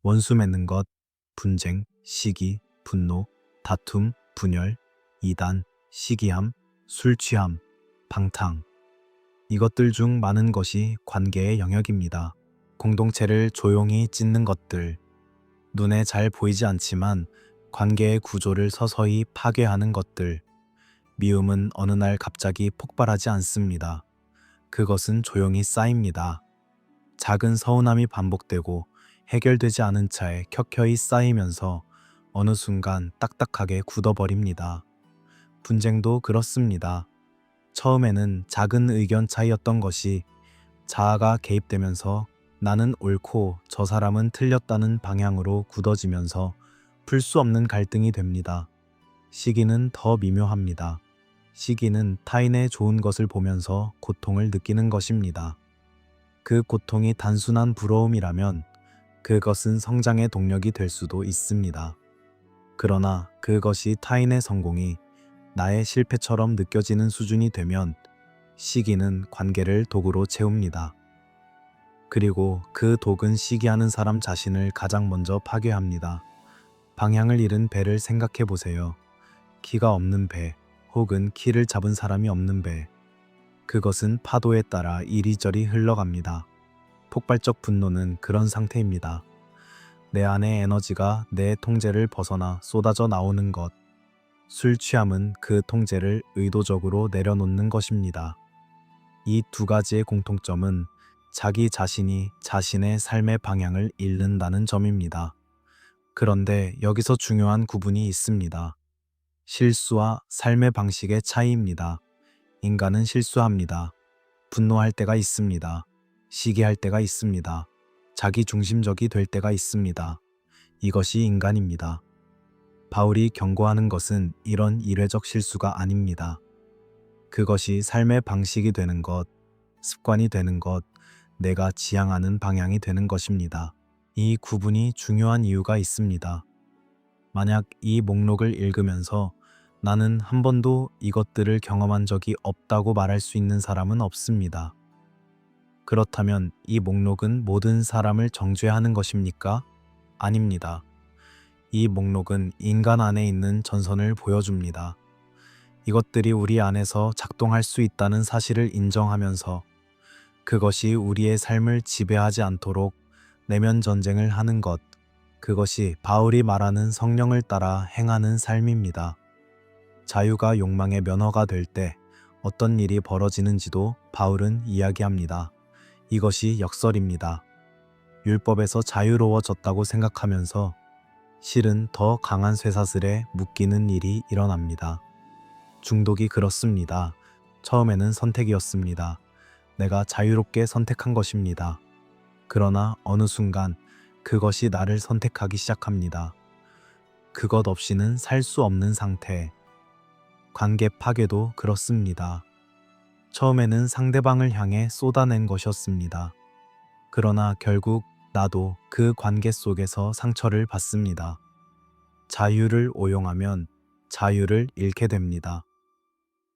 원수 맺는 것, 분쟁, 시기, 분노, 다툼, 분열, 이단, 시기함, 술 취함, 방탕. 이것들 중 많은 것이 관계의 영역입니다. 공동체를 조용히 찢는 것들, 눈에 잘 보이지 않지만 관계의 구조를 서서히 파괴하는 것들. 미움은 어느 날 갑자기 폭발하지 않습니다. 그것은 조용히 쌓입니다. 작은 서운함이 반복되고 해결되지 않은 차에 켜켜이 쌓이면서 어느 순간 딱딱하게 굳어버립니다. 분쟁도 그렇습니다. 처음에는 작은 의견 차이였던 것이 자아가 개입되면서 나는 옳고 저 사람은 틀렸다는 방향으로 굳어지면서 풀 수 없는 갈등이 됩니다. 시기는 더 미묘합니다. 시기는 타인의 좋은 것을 보면서 고통을 느끼는 것입니다. 그 고통이 단순한 부러움이라면 그것은 성장의 동력이 될 수도 있습니다. 그러나 그것이 타인의 성공이 나의 실패처럼 느껴지는 수준이 되면 시기는 관계를 독으로 채웁니다. 그리고 그 독은 시기하는 사람 자신을 가장 먼저 파괴합니다. 방향을 잃은 배를 생각해 보세요. 키가 없는 배, 혹은 키를 잡은 사람이 없는 배. 그것은 파도에 따라 이리저리 흘러갑니다. 폭발적 분노는 그런 상태입니다. 내 안의 에너지가 내 통제를 벗어나 쏟아져 나오는 것. 술 취함은 그 통제를 의도적으로 내려놓는 것입니다. 이 두 가지의 공통점은 자기 자신이 자신의 삶의 방향을 잃는다는 점입니다. 그런데 여기서 중요한 구분이 있습니다. 실수와 삶의 방식의 차이입니다. 인간은 실수합니다. 분노할 때가 있습니다. 시기할 때가 있습니다. 자기 중심적이 될 때가 있습니다. 이것이 인간입니다. 바울이 경고하는 것은 이런 일회적 실수가 아닙니다. 그것이 삶의 방식이 되는 것, 습관이 되는 것, 내가 지향하는 방향이 되는 것입니다. 이 구분이 중요한 이유가 있습니다. 만약 이 목록을 읽으면서 나는 한 번도 이것들을 경험한 적이 없다고 말할 수 있는 사람은 없습니다. 그렇다면 이 목록은 모든 사람을 정죄하는 것입니까? 아닙니다. 이 목록은 인간 안에 있는 전선을 보여줍니다. 이것들이 우리 안에서 작동할 수 있다는 사실을 인정하면서 그것이 우리의 삶을 지배하지 않도록 내면 전쟁을 하는 것, 그것이 바울이 말하는 성령을 따라 행하는 삶입니다. 자유가 욕망의 면허가 될 때 어떤 일이 벌어지는지도 바울은 이야기합니다. 이것이 역설입니다. 율법에서 자유로워졌다고 생각하면서 실은 더 강한 쇠사슬에 묶이는 일이 일어납니다. 중독이 그렇습니다. 처음에는 선택이었습니다. 내가 자유롭게 선택한 것입니다. 그러나 어느 순간 그것이 나를 선택하기 시작합니다. 그것 없이는 살 수 없는 상태. 관계 파괴도 그렇습니다. 처음에는 상대방을 향해 쏟아낸 것이었습니다. 그러나 결국 나도 그 관계 속에서 상처를 받습니다. 자유를 오용하면 자유를 잃게 됩니다.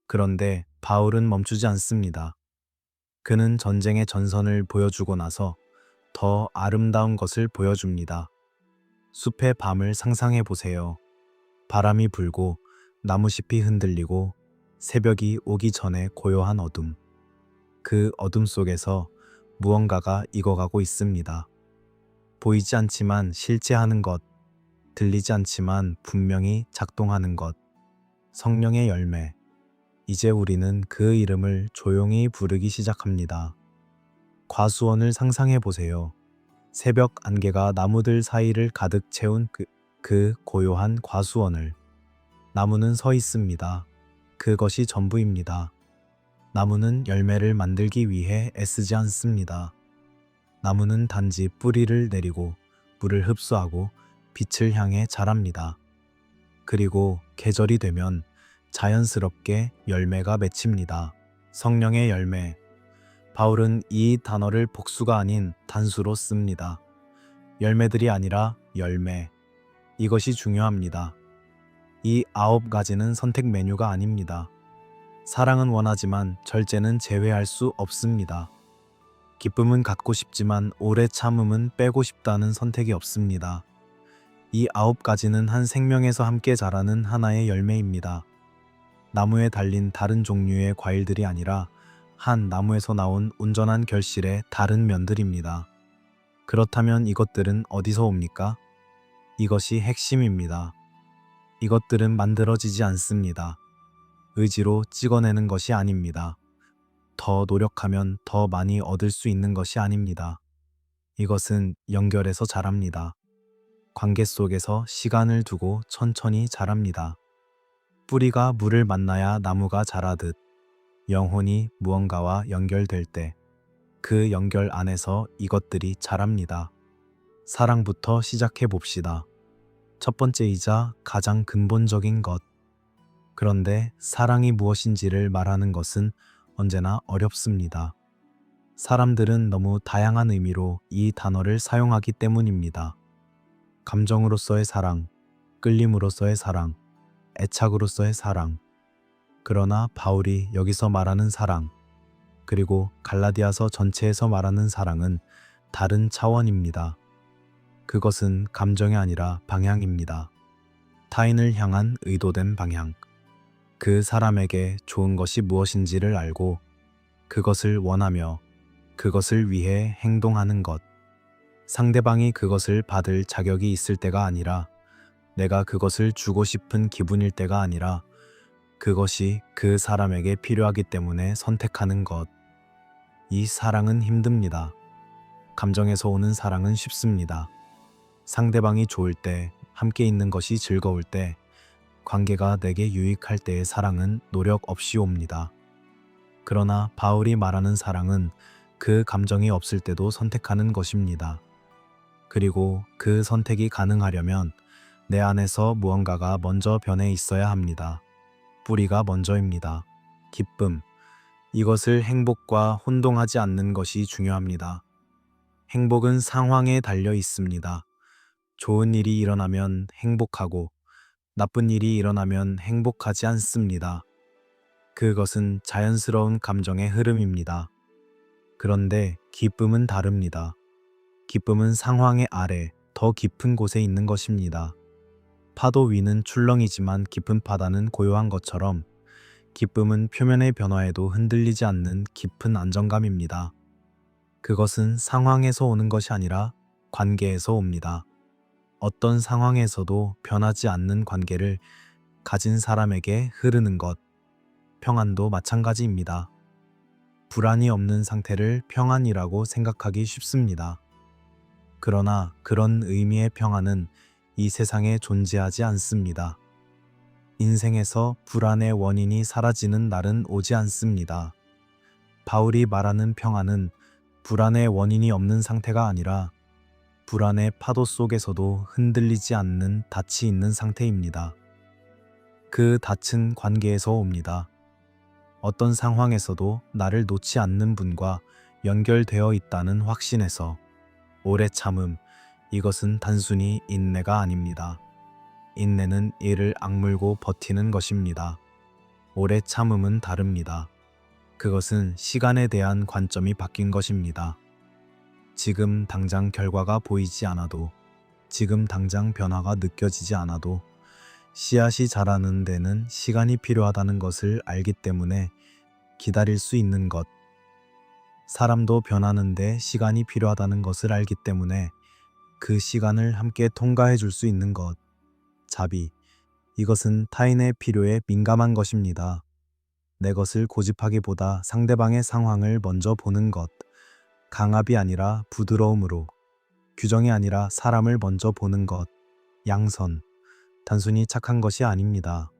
그런데 바울은 멈추지 않습니다. 그는 전쟁의 전선을 보여주고 나서 더 아름다운 것을 보여줍니다. 숲의 밤을 상상해 보세요. 바람이 불고 나무잎이 흔들리고 새벽이 오기 전에 고요한 어둠. 그 어둠 속에서 무언가가 익어가고 있습니다. 보이지 않지만 실제하는 것, 들리지 않지만 분명히 작동하는 것. 성령의 열매. 이제 우리는 그 이름을 조용히 부르기 시작합니다. 과수원을 상상해 보세요. 새벽 안개가 나무들 사이를 가득 채운 그 고요한 과수원을. 나무는 서 있습니다. 그것이 전부입니다. 나무는 열매를 만들기 위해 애쓰지 않습니다. 나무는 단지 뿌리를 내리고 물을 흡수하고 빛을 향해 자랍니다. 그리고 계절이 되면 자연스럽게 열매가 맺힙니다. 성령의 열매. 바울은 이 단어를 복수가 아닌 단수로 씁니다. 열매들이 아니라 열매. 이것이 중요합니다. 이 9가지는 선택 메뉴가 아닙니다. 사랑은 원하지만 절제는 제외할 수 없습니다. 기쁨은 갖고 싶지만 오래 참음은 빼고 싶다는 선택이 없습니다. 이 9가지는 한 생명에서 함께 자라는 하나의 열매입니다. 나무에 달린 다른 종류의 과일들이 아니라 한 나무에서 나온 온전한 결실의 다른 면들입니다. 그렇다면 이것들은 어디서 옵니까? 이것이 핵심입니다. 이것들은 만들어지지 않습니다. 의지로 찍어내는 것이 아닙니다. 더 노력하면 더 많이 얻을 수 있는 것이 아닙니다. 이것은 연결해서 자랍니다. 관계 속에서 시간을 두고 천천히 자랍니다. 뿌리가 물을 만나야 나무가 자라듯 영혼이 무언가와 연결될 때 그 연결 안에서 이것들이 자랍니다. 사랑부터 시작해 봅시다. 첫 번째이자 가장 근본적인 것. 그런데 사랑이 무엇인지를 말하는 것은 언제나 어렵습니다. 사람들은 너무 다양한 의미로 이 단어를 사용하기 때문입니다. 감정으로서의 사랑, 끌림으로서의 사랑, 애착으로서의 사랑. 그러나 바울이 여기서 말하는 사랑, 그리고 갈라디아서 전체에서 말하는 사랑은 다른 차원입니다. 그것은 감정이 아니라 방향입니다. 타인을 향한 의도된 방향. 그 사람에게 좋은 것이 무엇인지를 알고 그것을 원하며 그것을 위해 행동하는 것. 상대방이 그것을 받을 자격이 있을 때가 아니라 내가 그것을 주고 싶은 기분일 때가 아니라 그것이 그 사람에게 필요하기 때문에 선택하는 것. 이 사랑은 힘듭니다. 감정에서 오는 사랑은 쉽습니다. 상대방이 좋을 때, 함께 있는 것이 즐거울 때, 관계가 내게 유익할 때의 사랑은 노력 없이 옵니다. 그러나 바울이 말하는 사랑은 그 감정이 없을 때도 선택하는 것입니다. 그리고 그 선택이 가능하려면 내 안에서 무언가가 먼저 변해 있어야 합니다. 뿌리가 먼저입니다. 기쁨. 이것을 행복과 혼동하지 않는 것이 중요합니다. 행복은 상황에 달려 있습니다. 좋은 일이 일어나면 행복하고 나쁜 일이 일어나면 행복하지 않습니다. 그것은 자연스러운 감정의 흐름입니다. 그런데 기쁨은 다릅니다. 기쁨은 상황의 아래, 더 깊은 곳에 있는 것입니다. 파도 위는 출렁이지만 깊은 바다는 고요한 것처럼 기쁨은 표면의 변화에도 흔들리지 않는 깊은 안정감입니다. 그것은 상황에서 오는 것이 아니라 관계에서 옵니다. 어떤 상황에서도 변하지 않는 관계를 가진 사람에게 흐르는 것, 평안도 마찬가지입니다. 불안이 없는 상태를 평안이라고 생각하기 쉽습니다. 그러나 그런 의미의 평안은 이 세상에 존재하지 않습니다. 인생에서 불안의 원인이 사라지는 날은 오지 않습니다. 바울이 말하는 평안은 불안의 원인이 없는 상태가 아니라 불안의 파도 속에서도 흔들리지 않는 닻이 있는 상태입니다. 그 닻은 관계에서 옵니다. 어떤 상황에서도 나를 놓지 않는 분과 연결되어 있다는 확신에서. 오래 참음, 이것은 단순히 인내가 아닙니다. 인내는 이를 악물고 버티는 것입니다. 오래 참음은 다릅니다. 그것은 시간에 대한 관점이 바뀐 것입니다. 지금 당장 결과가 보이지 않아도, 지금 당장 변화가 느껴지지 않아도 씨앗이 자라는 데는 시간이 필요하다는 것을 알기 때문에 기다릴 수 있는 것. 사람도 변하는데 시간이 필요하다는 것을 알기 때문에 그 시간을 함께 통과해 줄 수 있는 것. 자비. 이것은 타인의 필요에 민감한 것입니다. 내 것을 고집하기보다 상대방의 상황을 먼저 보는 것. 강압이 아니라 부드러움으로. 규정이 아니라 사람을 먼저 보는 것. 양선. 단순히 착한 것이 아닙니다.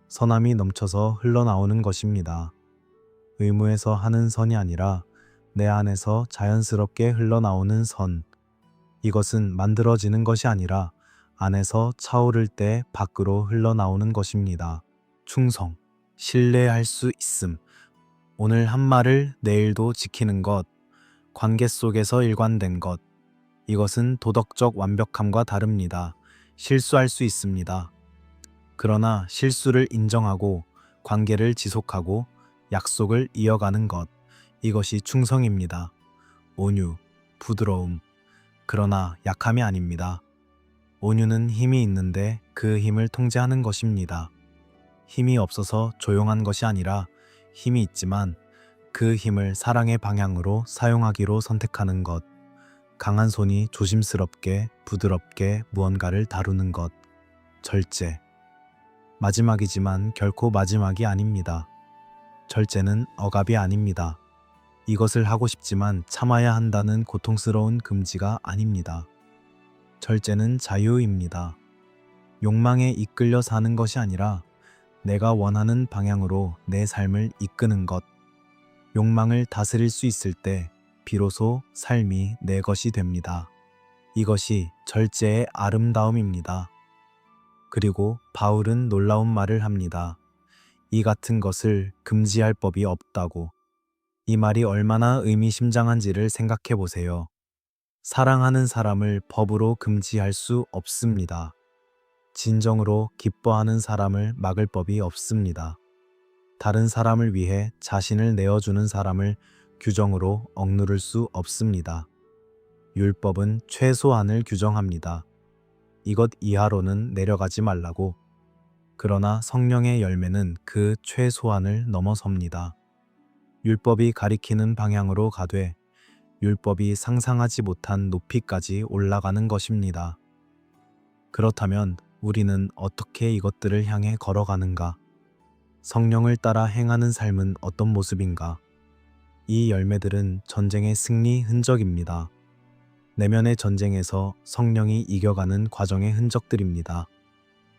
선함이 넘쳐서 흘러나오는 것입니다. 의무에서 하는 선이 아니라 내 안에서 자연스럽게 흘러나오는 선. 이것은 만들어지는 것이 아니라 안에서 차오를 때 밖으로 흘러나오는 것입니다. 충성. 신뢰할 수 있음. 오늘 한 말을 내일도 지키는 것. 관계 속에서 일관된 것. 이것은 도덕적 완벽함과 다릅니다. 실수할 수 있습니다. 그러나 실수를 인정하고 관계를 지속하고 약속을 이어가는 것. 이것이 충성입니다. 온유, 부드러움. 그러나 약함이 아닙니다. 온유는 힘이 있는데 그 힘을 통제하는 것입니다. 힘이 없어서 조용한 것이 아니라 힘이 있지만 그 힘을 사랑의 방향으로 사용하기로 선택하는 것. 강한 손이 조심스럽게 부드럽게 무언가를 다루는 것. 절제. 마지막이지만 결코 마지막이 아닙니다. 절제는 억압이 아닙니다. 이것을 하고 싶지만 참아야 한다는 고통스러운 금지가 아닙니다. 절제는 자유입니다. 욕망에 이끌려 사는 것이 아니라 내가 원하는 방향으로 내 삶을 이끄는 것. 욕망을 다스릴 수 있을 때 비로소 삶이 내 것이 됩니다. 이것이 절제의 아름다움입니다. 그리고 바울은 놀라운 말을 합니다. 이 같은 것을 금지할 법이 없다고. 이 말이 얼마나 의미심장한지를 생각해 보세요. 사랑하는 사람을 법으로 금지할 수 없습니다. 진정으로 기뻐하는 사람을 막을 법이 없습니다. 다른 사람을 위해 자신을 내어주는 사람을 규정으로 억누를 수 없습니다. 율법은 최소한을 규정합니다. 이것 이하로는 내려가지 말라고. 그러나 성령의 열매는 그 최소한을 넘어섭니다. 율법이 가리키는 방향으로 가되 율법이 상상하지 못한 높이까지 올라가는 것입니다. 그렇다면 우리는 어떻게 이것들을 향해 걸어가는가? 성령을 따라 행하는 삶은 어떤 모습인가? 이 열매들은 전쟁의 승리 흔적입니다. 내면의 전쟁에서 성령이 이겨가는 과정의 흔적들입니다.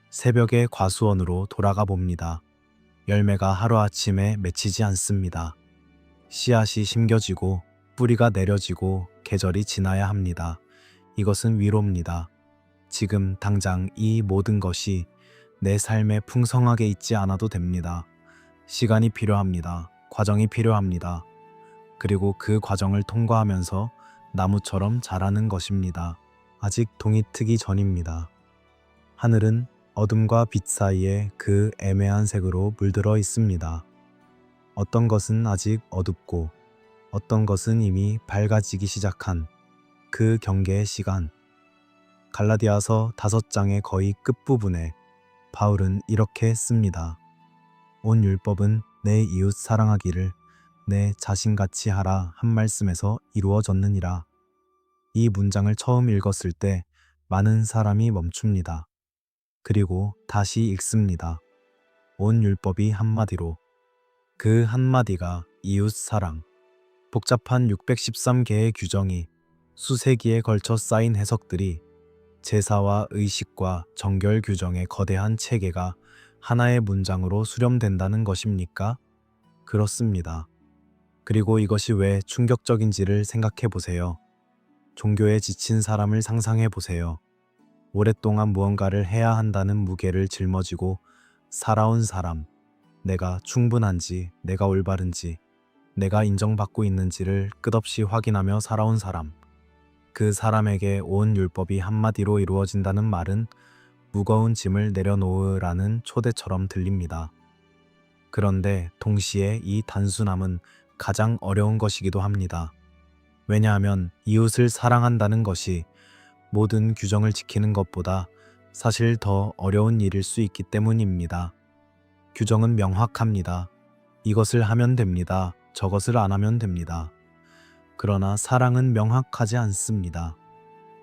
새벽의 과수원으로 돌아가 봅니다. 열매가 하루아침에 맺히지 않습니다. 씨앗이 심겨지고 뿌리가 내려지고 계절이 지나야 합니다. 이것은 위로입니다. 지금 당장 이 모든 것이 내 삶에 풍성하게 있지 않아도 됩니다. 시간이 필요합니다. 과정이 필요합니다. 그리고 그 과정을 통과하면서 나무처럼 자라는 것입니다. 아직 동이 트기 전입니다. 하늘은 어둠과 빛 사이에 그 애매한 색으로 물들어 있습니다. 어떤 것은 아직 어둡고 어떤 것은 이미 밝아지기 시작한 그 경계의 시간. 갈라디아서 5장의 거의 끝부분에 바울은 이렇게 씁니다. 온 율법은 내 이웃 사랑하기를 내 자신같이 하라 한 말씀에서 이루어졌느니라. 이 문장을 처음 읽었을 때 많은 사람이 멈춥니다. 그리고 다시 읽습니다. 온 율법이 한마디로. 그 한마디가 이웃 사랑. 복잡한 613개의 규정이 수세기에 걸쳐 쌓인 해석들이 제사와 의식과 정결 규정의 거대한 체계가 하나의 문장으로 수렴된다는 것입니까? 그렇습니다. 그리고 이것이 왜 충격적인지를 생각해 보세요. 종교에 지친 사람을 상상해 보세요. 오랫동안 무언가를 해야 한다는 무게를 짊어지고 살아온 사람, 내가 충분한지, 내가 올바른지, 내가 인정받고 있는지를 끝없이 확인하며 살아온 사람, 그 사람에게 온 율법이 한마디로 이루어진다는 말은 무거운 짐을 내려놓으라는 초대처럼 들립니다. 그런데 동시에 이 단순함은 가장 어려운 것이기도 합니다. 왜냐하면 이웃을 사랑한다는 것이 모든 규정을 지키는 것보다 사실 더 어려운 일일 수 있기 때문입니다. 규정은 명확합니다. 이것을 하면 됩니다. 저것을 안 하면 됩니다. 그러나 사랑은 명확하지 않습니다.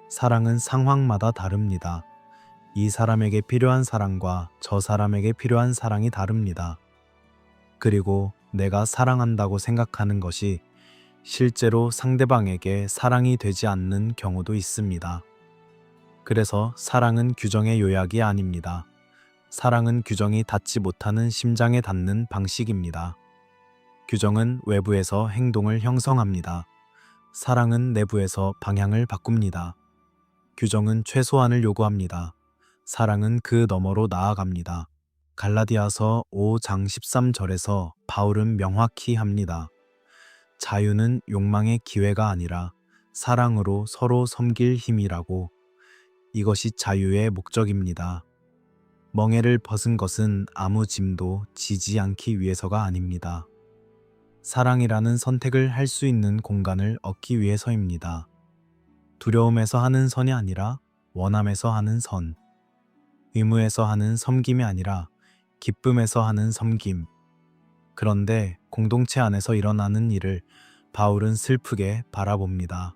사랑은 상황마다 다릅니다. 이 사람에게 필요한 사랑과 저 사람에게 필요한 사랑이 다릅니다. 그리고 내가 사랑한다고 생각하는 것이 실제로 상대방에게 사랑이 되지 않는 경우도 있습니다. 그래서 사랑은 규정의 요약이 아닙니다. 사랑은 규정이 닿지 못하는 심장에 닿는 방식입니다. 규정은 외부에서 행동을 형성합니다. 사랑은 내부에서 방향을 바꿉니다. 규정은 최소한을 요구합니다. 사랑은 그 너머로 나아갑니다. 갈라디아서 5장 13절에서 바울은 명확히 합니다. 자유는 욕망의 기회가 아니라 사랑으로 서로 섬길 힘이라고. 이것이 자유의 목적입니다. 멍에를 벗은 것은 아무 짐도 지지 않기 위해서가 아닙니다. 사랑이라는 선택을 할 수 있는 공간을 얻기 위해서입니다. 두려움에서 하는 선이 아니라 원함에서 하는 선. 의무에서 하는 섬김이 아니라 기쁨에서 하는 섬김. 그런데 공동체 안에서 일어나는 일을 바울은 슬프게 바라봅니다.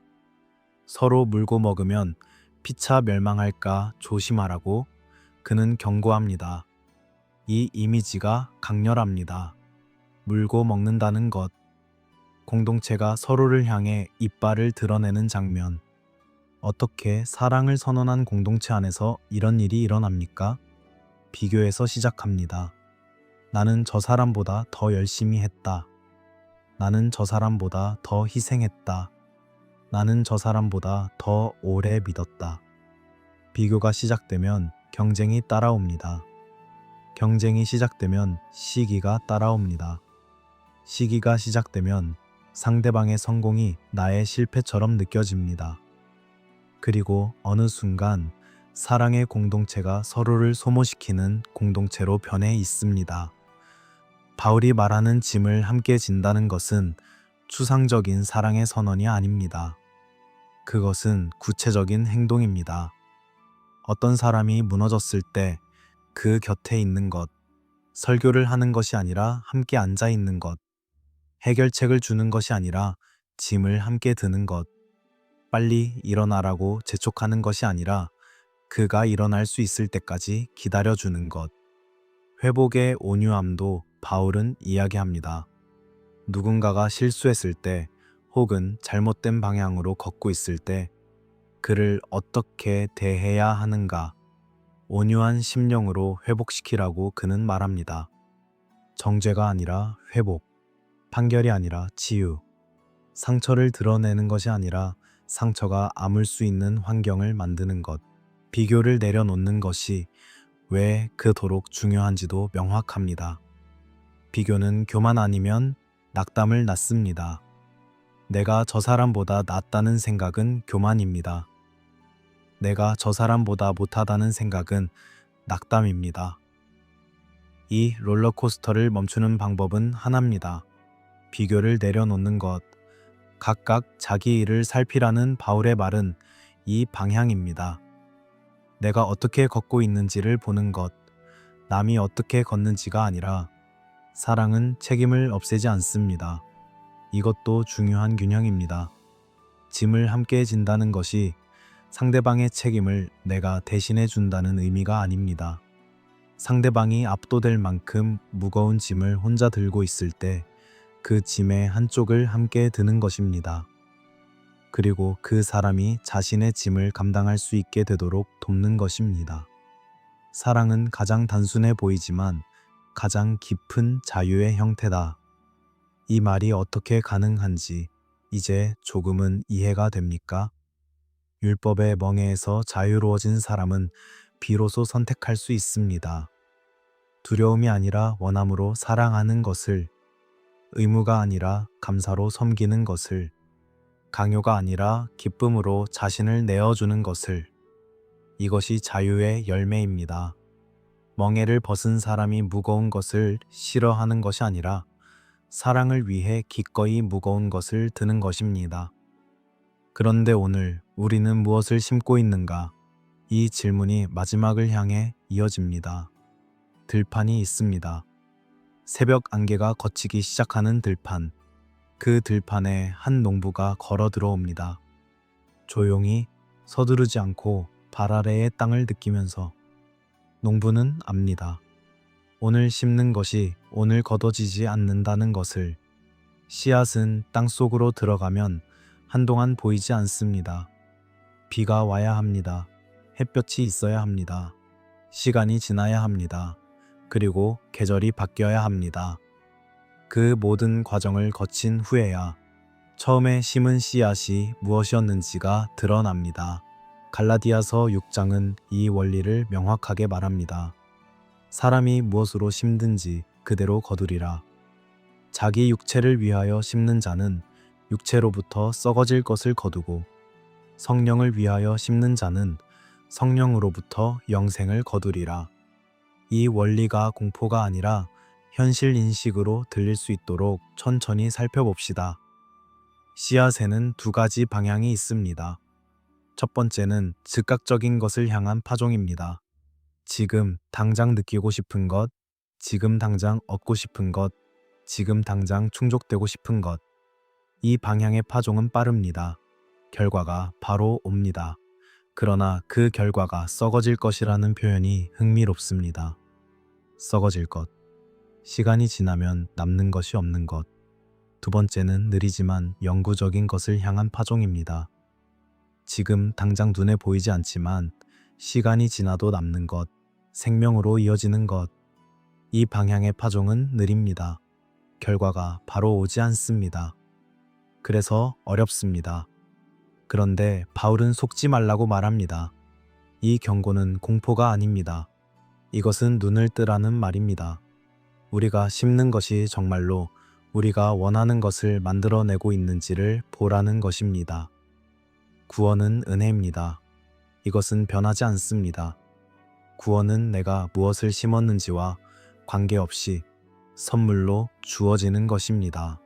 서로 물고 먹으면 피차 멸망할까 조심하라고 그는 경고합니다. 이 이미지가 강렬합니다. 물고 먹는다는 것. 공동체가 서로를 향해 이빨을 드러내는 장면. 어떻게 사랑을 선언한 공동체 안에서 이런 일이 일어납니까? 비교에서 시작합니다. 나는 저 사람보다 더 열심히 했다. 나는 저 사람보다 더 희생했다. 나는 저 사람보다 더 오래 믿었다. 비교가 시작되면 경쟁이 따라옵니다. 경쟁이 시작되면 시기가 따라옵니다. 시기가 시작되면 상대방의 성공이 나의 실패처럼 느껴집니다. 그리고 어느 순간 사랑의 공동체가 서로를 소모시키는 공동체로 변해 있습니다. 바울이 말하는 짐을 함께 진다는 것은 추상적인 사랑의 선언이 아닙니다. 그것은 구체적인 행동입니다. 어떤 사람이 무너졌을 때 그 곁에 있는 것, 설교를 하는 것이 아니라 함께 앉아 있는 것, 해결책을 주는 것이 아니라 짐을 함께 드는 것, 빨리 일어나라고 재촉하는 것이 아니라 그가 일어날 수 있을 때까지 기다려주는 것. 회복의 온유함도 바울은 이야기합니다. 누군가가 실수했을 때 혹은 잘못된 방향으로 걷고 있을 때 그를 어떻게 대해야 하는가, 온유한 심령으로 회복시키라고 그는 말합니다. 정죄가 아니라 회복, 판결이 아니라 치유, 상처를 드러내는 것이 아니라 상처가 아물 수 있는 환경을 만드는 것, 비교를 내려놓는 것이 왜 그토록 중요한지도 명확합니다. 비교는 교만 아니면 낙담을 낳습니다. 내가 저 사람보다 낫다는 생각은 교만입니다. 내가 저 사람보다 못하다는 생각은 낙담입니다. 이 롤러코스터를 멈추는 방법은 하나입니다. 비교를 내려놓는 것. 각각 자기 일을 살피라는 바울의 말은 이 방향입니다. 내가 어떻게 걷고 있는지를 보는 것. 남이 어떻게 걷는지가 아니라 사랑은 책임을 없애지 않습니다. 이것도 중요한 균형입니다. 짐을 함께 진다는 것이 상대방의 책임을 내가 대신해 준다는 의미가 아닙니다. 상대방이 압도될 만큼 무거운 짐을 혼자 들고 있을 때 그 짐의 한쪽을 함께 드는 것입니다. 그리고 그 사람이 자신의 짐을 감당할 수 있게 되도록 돕는 것입니다. 사랑은 가장 단순해 보이지만 가장 깊은 자유의 형태다. 이 말이 어떻게 가능한지 이제 조금은 이해가 됩니까? 율법의 멍에에서 자유로워진 사람은 비로소 선택할 수 있습니다. 두려움이 아니라 원함으로 사랑하는 것을, 의무가 아니라 감사로 섬기는 것을, 강요가 아니라 기쁨으로 자신을 내어주는 것을. 이것이 자유의 열매입니다. 멍에를 벗은 사람이 무거운 것을 싫어하는 것이 아니라 사랑을 위해 기꺼이 무거운 것을 드는 것입니다. 그런데 오늘 우리는 무엇을 심고 있는가? 이 질문이 마지막을 향해 이어집니다. 들판이 있습니다. 새벽 안개가 걷히기 시작하는 들판. 그 들판에 한 농부가 걸어 들어옵니다. 조용히 서두르지 않고 발 아래의 땅을 느끼면서. 농부는 압니다. 오늘 심는 것이 오늘 거둬지지 않는다는 것을. 씨앗은 땅 속으로 들어가면 한동안 보이지 않습니다. 비가 와야 합니다. 햇볕이 있어야 합니다. 시간이 지나야 합니다. 그리고 계절이 바뀌어야 합니다. 그 모든 과정을 거친 후에야 처음에 심은 씨앗이 무엇이었는지가 드러납니다. 갈라디아서 6장은 이 원리를 명확하게 말합니다. 사람이 무엇으로 심든지 그대로 거두리라. 자기 육체를 위하여 심는 자는 육체로부터 썩어질 것을 거두고 성령을 위하여 심는 자는 성령으로부터 영생을 거두리라. 이 원리가 공포가 아니라 현실 인식으로 들릴 수 있도록 천천히 살펴봅시다. 씨앗에는 두 가지 방향이 있습니다. 첫 번째는 즉각적인 것을 향한 파종입니다. 지금 당장 느끼고 싶은 것, 지금 당장 얻고 싶은 것, 지금 당장 충족되고 싶은 것. 이 방향의 파종은 빠릅니다. 결과가 바로 옵니다. 그러나 그 결과가 썩어질 것이라는 표현이 흥미롭습니다. 썩어질 것. 시간이 지나면 남는 것이 없는 것. 두 번째는 느리지만 영구적인 것을 향한 파종입니다. 지금 당장 눈에 보이지 않지만 시간이 지나도 남는 것, 생명으로 이어지는 것. 이 방향의 파종은 느립니다. 결과가 바로 오지 않습니다. 그래서 어렵습니다. 그런데 바울은 속지 말라고 말합니다. 이 경고는 공포가 아닙니다. 이것은 눈을 뜨라는 말입니다. 우리가 심는 것이 정말로 우리가 원하는 것을 만들어내고 있는지를 보라는 것입니다. 구원은 은혜입니다. 이것은 변하지 않습니다. 구원은 내가 무엇을 심었는지와 관계없이 선물로 주어지는 것입니다.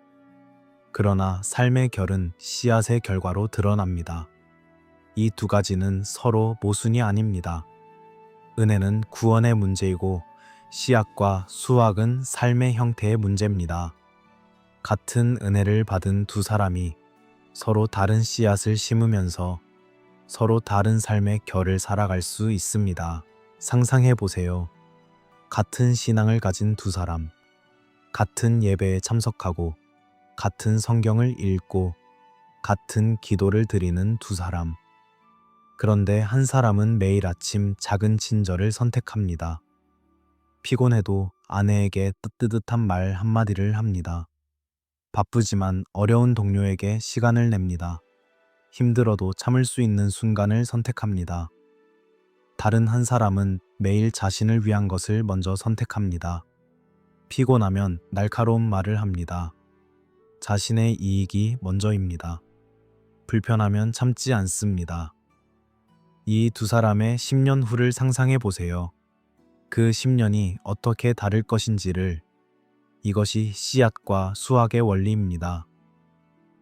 그러나 삶의 결은 씨앗의 결과로 드러납니다. 이 두 가지는 서로 모순이 아닙니다. 은혜는 구원의 문제이고 씨앗과 수확은 삶의 형태의 문제입니다. 같은 은혜를 받은 두 사람이 서로 다른 씨앗을 심으면서 서로 다른 삶의 결을 살아갈 수 있습니다. 상상해 보세요. 같은 신앙을 가진 두 사람, 같은 예배에 참석하고 같은 성경을 읽고 같은 기도를 드리는 두 사람. 그런데 한 사람은 매일 아침 작은 친절을 선택합니다. 피곤해도 아내에게 뜨뜻한 말 한마디를 합니다. 바쁘지만 어려운 동료에게 시간을 냅니다. 힘들어도 참을 수 있는 순간을 선택합니다. 다른 한 사람은 매일 자신을 위한 것을 먼저 선택합니다. 피곤하면 날카로운 말을 합니다. 자신의 이익이 먼저입니다. 불편하면 참지 않습니다. 이 두 사람의 10년 후를 상상해 보세요. 그 10년이 어떻게 다를 것인지를. 이것이 씨앗과 수확의 원리입니다.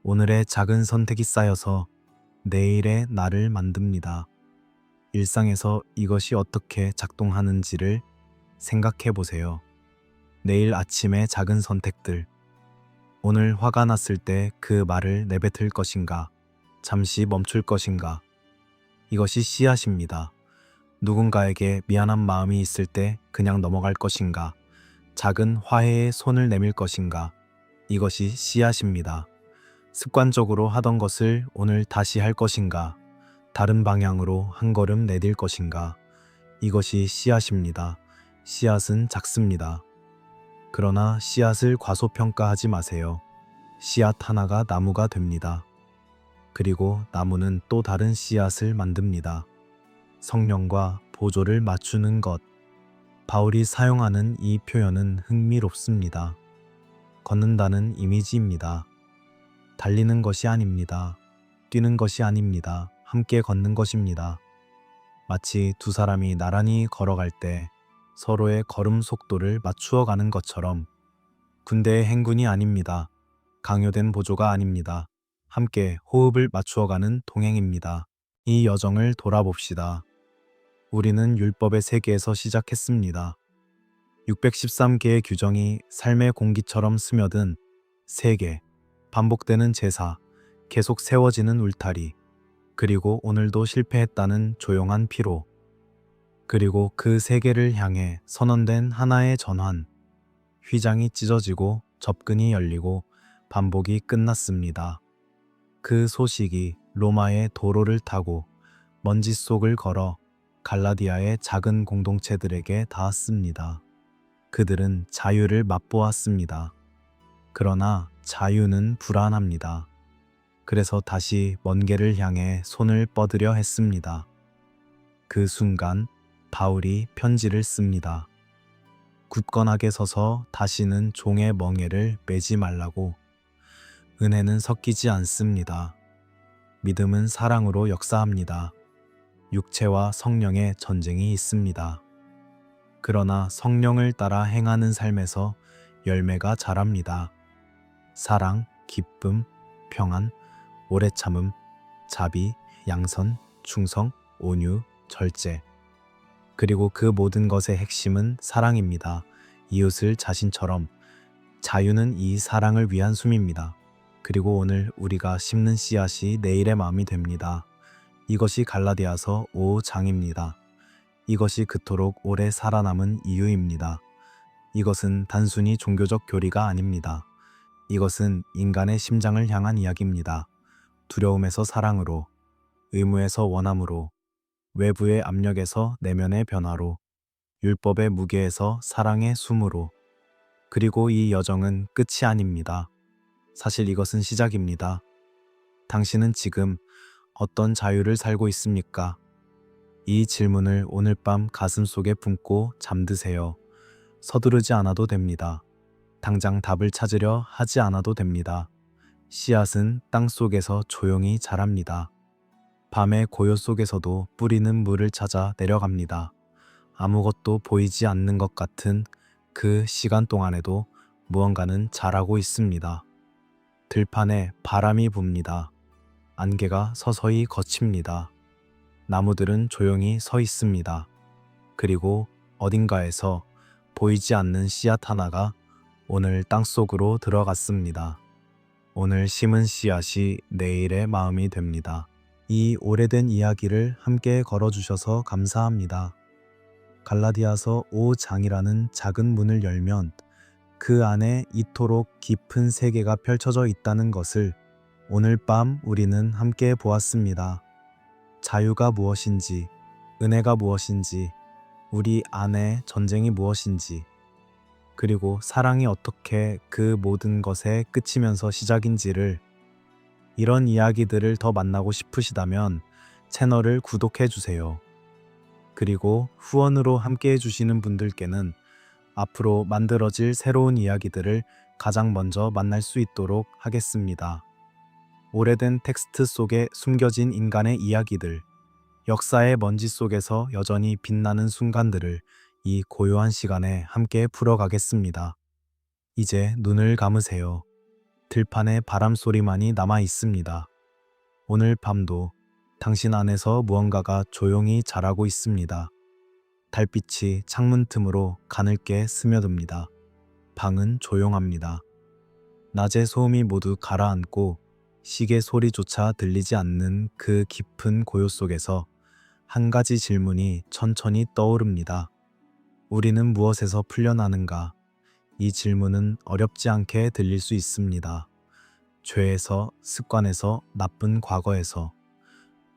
오늘의 작은 선택이 쌓여서 내일의 나를 만듭니다. 일상에서 이것이 어떻게 작동하는지를 생각해 보세요. 내일 아침의 작은 선택들. 오늘 화가 났을 때 그 말을 내뱉을 것인가? 잠시 멈출 것인가? 이것이 씨앗입니다. 누군가에게 미안한 마음이 있을 때 그냥 넘어갈 것인가? 작은 화해에 손을 내밀 것인가? 이것이 씨앗입니다. 습관적으로 하던 것을 오늘 다시 할 것인가? 다른 방향으로 한 걸음 내딜 것인가? 이것이 씨앗입니다. 씨앗은 작습니다. 그러나 씨앗을 과소평가하지 마세요. 씨앗 하나가 나무가 됩니다. 그리고 나무는 또 다른 씨앗을 만듭니다. 성령과 보조를 맞추는 것. 바울이 사용하는 이 표현은 흥미롭습니다. 걷는다는 이미지입니다. 달리는 것이 아닙니다. 뛰는 것이 아닙니다. 함께 걷는 것입니다. 마치 두 사람이 나란히 걸어갈 때 서로의 걸음 속도를 맞추어 가는 것처럼. 군대의 행군이 아닙니다. 강요된 보조가 아닙니다. 함께 호흡을 맞추어 가는 동행입니다. 이 여정을 돌아봅시다. 우리는 율법의 세계에서 시작했습니다. 613개의 규정이 삶의 공기처럼 스며든 세계, 반복되는 제사, 계속 세워지는 울타리, 그리고 오늘도 실패했다는 조용한 피로, 그리고 그 세계를 향해 선언된 하나의 전환. 휘장이 찢어지고 접근이 열리고 반복이 끝났습니다. 그 소식이 로마의 도로를 타고 먼지 속을 걸어 갈라디아의 작은 공동체들에게 닿았습니다. 그들은 자유를 맛보았습니다. 그러나 자유는 불안합니다. 그래서 다시 먼 길을 향해 손을 뻗으려 했습니다. 그 순간 바울이 편지를 씁니다. 굳건하게 서서 다시는 종의 멍에를 매지 말라고. 은혜는 섞이지 않습니다. 믿음은 사랑으로 역사합니다. 육체와 성령의 전쟁이 있습니다. 그러나 성령을 따라 행하는 삶에서 열매가 자랍니다. 사랑, 기쁨, 평안, 오래 참음, 자비, 양선, 충성, 온유, 절제. 그리고 그 모든 것의 핵심은 사랑입니다. 이웃을 자신처럼. 자유는 이 사랑을 위한 숨입니다. 그리고 오늘 우리가 심는 씨앗이 내일의 마음이 됩니다. 이것이 갈라디아서 5장입니다. 이것이 그토록 오래 살아남은 이유입니다. 이것은 단순히 종교적 교리가 아닙니다. 이것은 인간의 심장을 향한 이야기입니다. 두려움에서 사랑으로, 의무에서 원함으로, 외부의 압력에서 내면의 변화로, 율법의 무게에서 사랑의 숨으로. 그리고 이 여정은 끝이 아닙니다. 사실 이것은 시작입니다. 당신은 지금 어떤 자유를 살고 있습니까? 이 질문을 오늘 밤 가슴속에 품고 잠드세요. 서두르지 않아도 됩니다. 당장 답을 찾으려 하지 않아도 됩니다. 씨앗은 땅 속에서 조용히 자랍니다. 밤의 고요 속에서도 뿌리는 물을 찾아 내려갑니다. 아무것도 보이지 않는 것 같은 그 시간 동안에도 무언가는 자라고 있습니다. 들판에 바람이 붑니다. 안개가 서서히 걷힙니다. 나무들은 조용히 서 있습니다. 그리고 어딘가에서 보이지 않는 씨앗 하나가 오늘 땅속으로 들어갔습니다. 오늘 심은 씨앗이 내일의 마음이 됩니다. 이 오래된 이야기를 함께 걸어주셔서 감사합니다. 갈라디아서 5장이라는 작은 문을 열면 그 안에 이토록 깊은 세계가 펼쳐져 있다는 것을 오늘 밤 우리는 함께 보았습니다. 자유가 무엇인지, 은혜가 무엇인지, 우리 안에 전쟁이 무엇인지, 그리고 사랑이 어떻게 그 모든 것의 끝이면서 시작인지를, 이런 이야기들을 더 만나고 싶으시다면 채널을 구독해 주세요. 그리고 후원으로 함께 해주시는 분들께는 앞으로 만들어질 새로운 이야기들을 가장 먼저 만날 수 있도록 하겠습니다. 오래된 텍스트 속에 숨겨진 인간의 이야기들, 역사의 먼지 속에서 여전히 빛나는 순간들을 이 고요한 시간에 함께 풀어가겠습니다. 이제 눈을 감으세요. 들판에 바람 소리만이 남아 있습니다. 오늘 밤도 당신 안에서 무언가가 조용히 자라고 있습니다. 달빛이 창문 틈으로 가늘게 스며듭니다. 방은 조용합니다. 낮의 소음이 모두 가라앉고 시계 소리조차 들리지 않는 그 깊은 고요 속에서 한 가지 질문이 천천히 떠오릅니다. 우리는 무엇에서 풀려나는가? 이 질문은 어렵지 않게 들릴 수 있습니다. 죄에서, 습관에서, 나쁜 과거에서.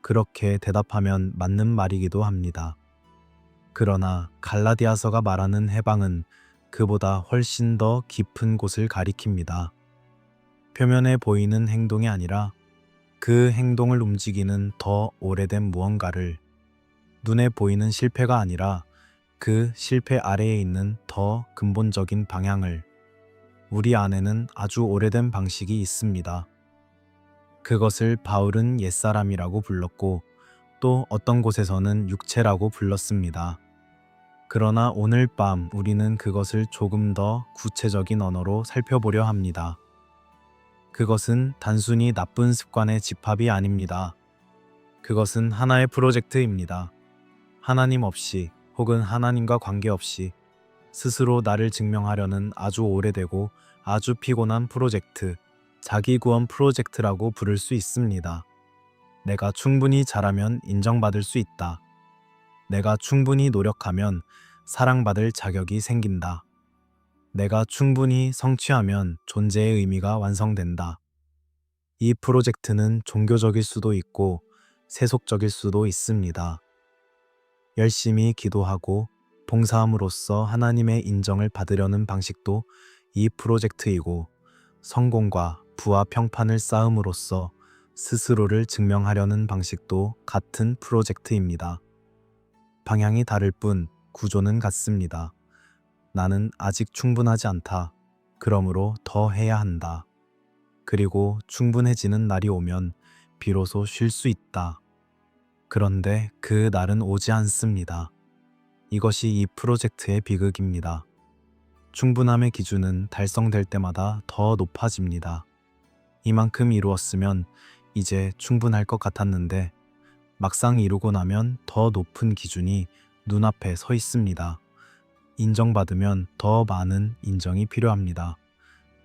그렇게 대답하면 맞는 말이기도 합니다. 그러나 갈라디아서가 말하는 해방은 그보다 훨씬 더 깊은 곳을 가리킵니다. 표면에 보이는 행동이 아니라 그 행동을 움직이는 더 오래된 무언가를, 눈에 보이는 실패가 아니라 그 실패 아래에 있는 더 근본적인 방향을. 우리 안에는 아주 오래된 방식이 있습니다. 그것을 바울은 옛사람이라고 불렀고 또 어떤 곳에서는 육체라고 불렀습니다. 그러나 오늘 밤 우리는 그것을 조금 더 구체적인 언어로 살펴보려 합니다. 그것은 단순히 나쁜 습관의 집합이 아닙니다. 그것은 하나의 프로젝트입니다. 하나님 없이 혹은 하나님과 관계없이 스스로 나를 증명하려는 아주 오래되고 아주 피곤한 프로젝트, 자기 구원 프로젝트라고 부를 수 있습니다. 내가 충분히 잘하면 인정받을 수 있다. 내가 충분히 노력하면 사랑받을 자격이 생긴다. 내가 충분히 성취하면 존재의 의미가 완성된다. 이 프로젝트는 종교적일 수도 있고 세속적일 수도 있습니다. 열심히 기도하고 봉사함으로써 하나님의 인정을 받으려는 방식도 이 프로젝트이고, 성공과 부와 평판을 쌓음으로써 스스로를 증명하려는 방식도 같은 프로젝트입니다. 방향이 다를 뿐 구조는 같습니다. 나는 아직 충분하지 않다. 그러므로 더 해야 한다. 그리고 충분해지는 날이 오면 비로소 쉴 수 있다. 그런데 그 날은 오지 않습니다. 이것이 이 프로젝트의 비극입니다. 충분함의 기준은 달성될 때마다 더 높아집니다. 이만큼 이루었으면 이제 충분할 것 같았는데 막상 이루고 나면 더 높은 기준이 눈앞에 서 있습니다. 인정받으면 더 많은 인정이 필요합니다.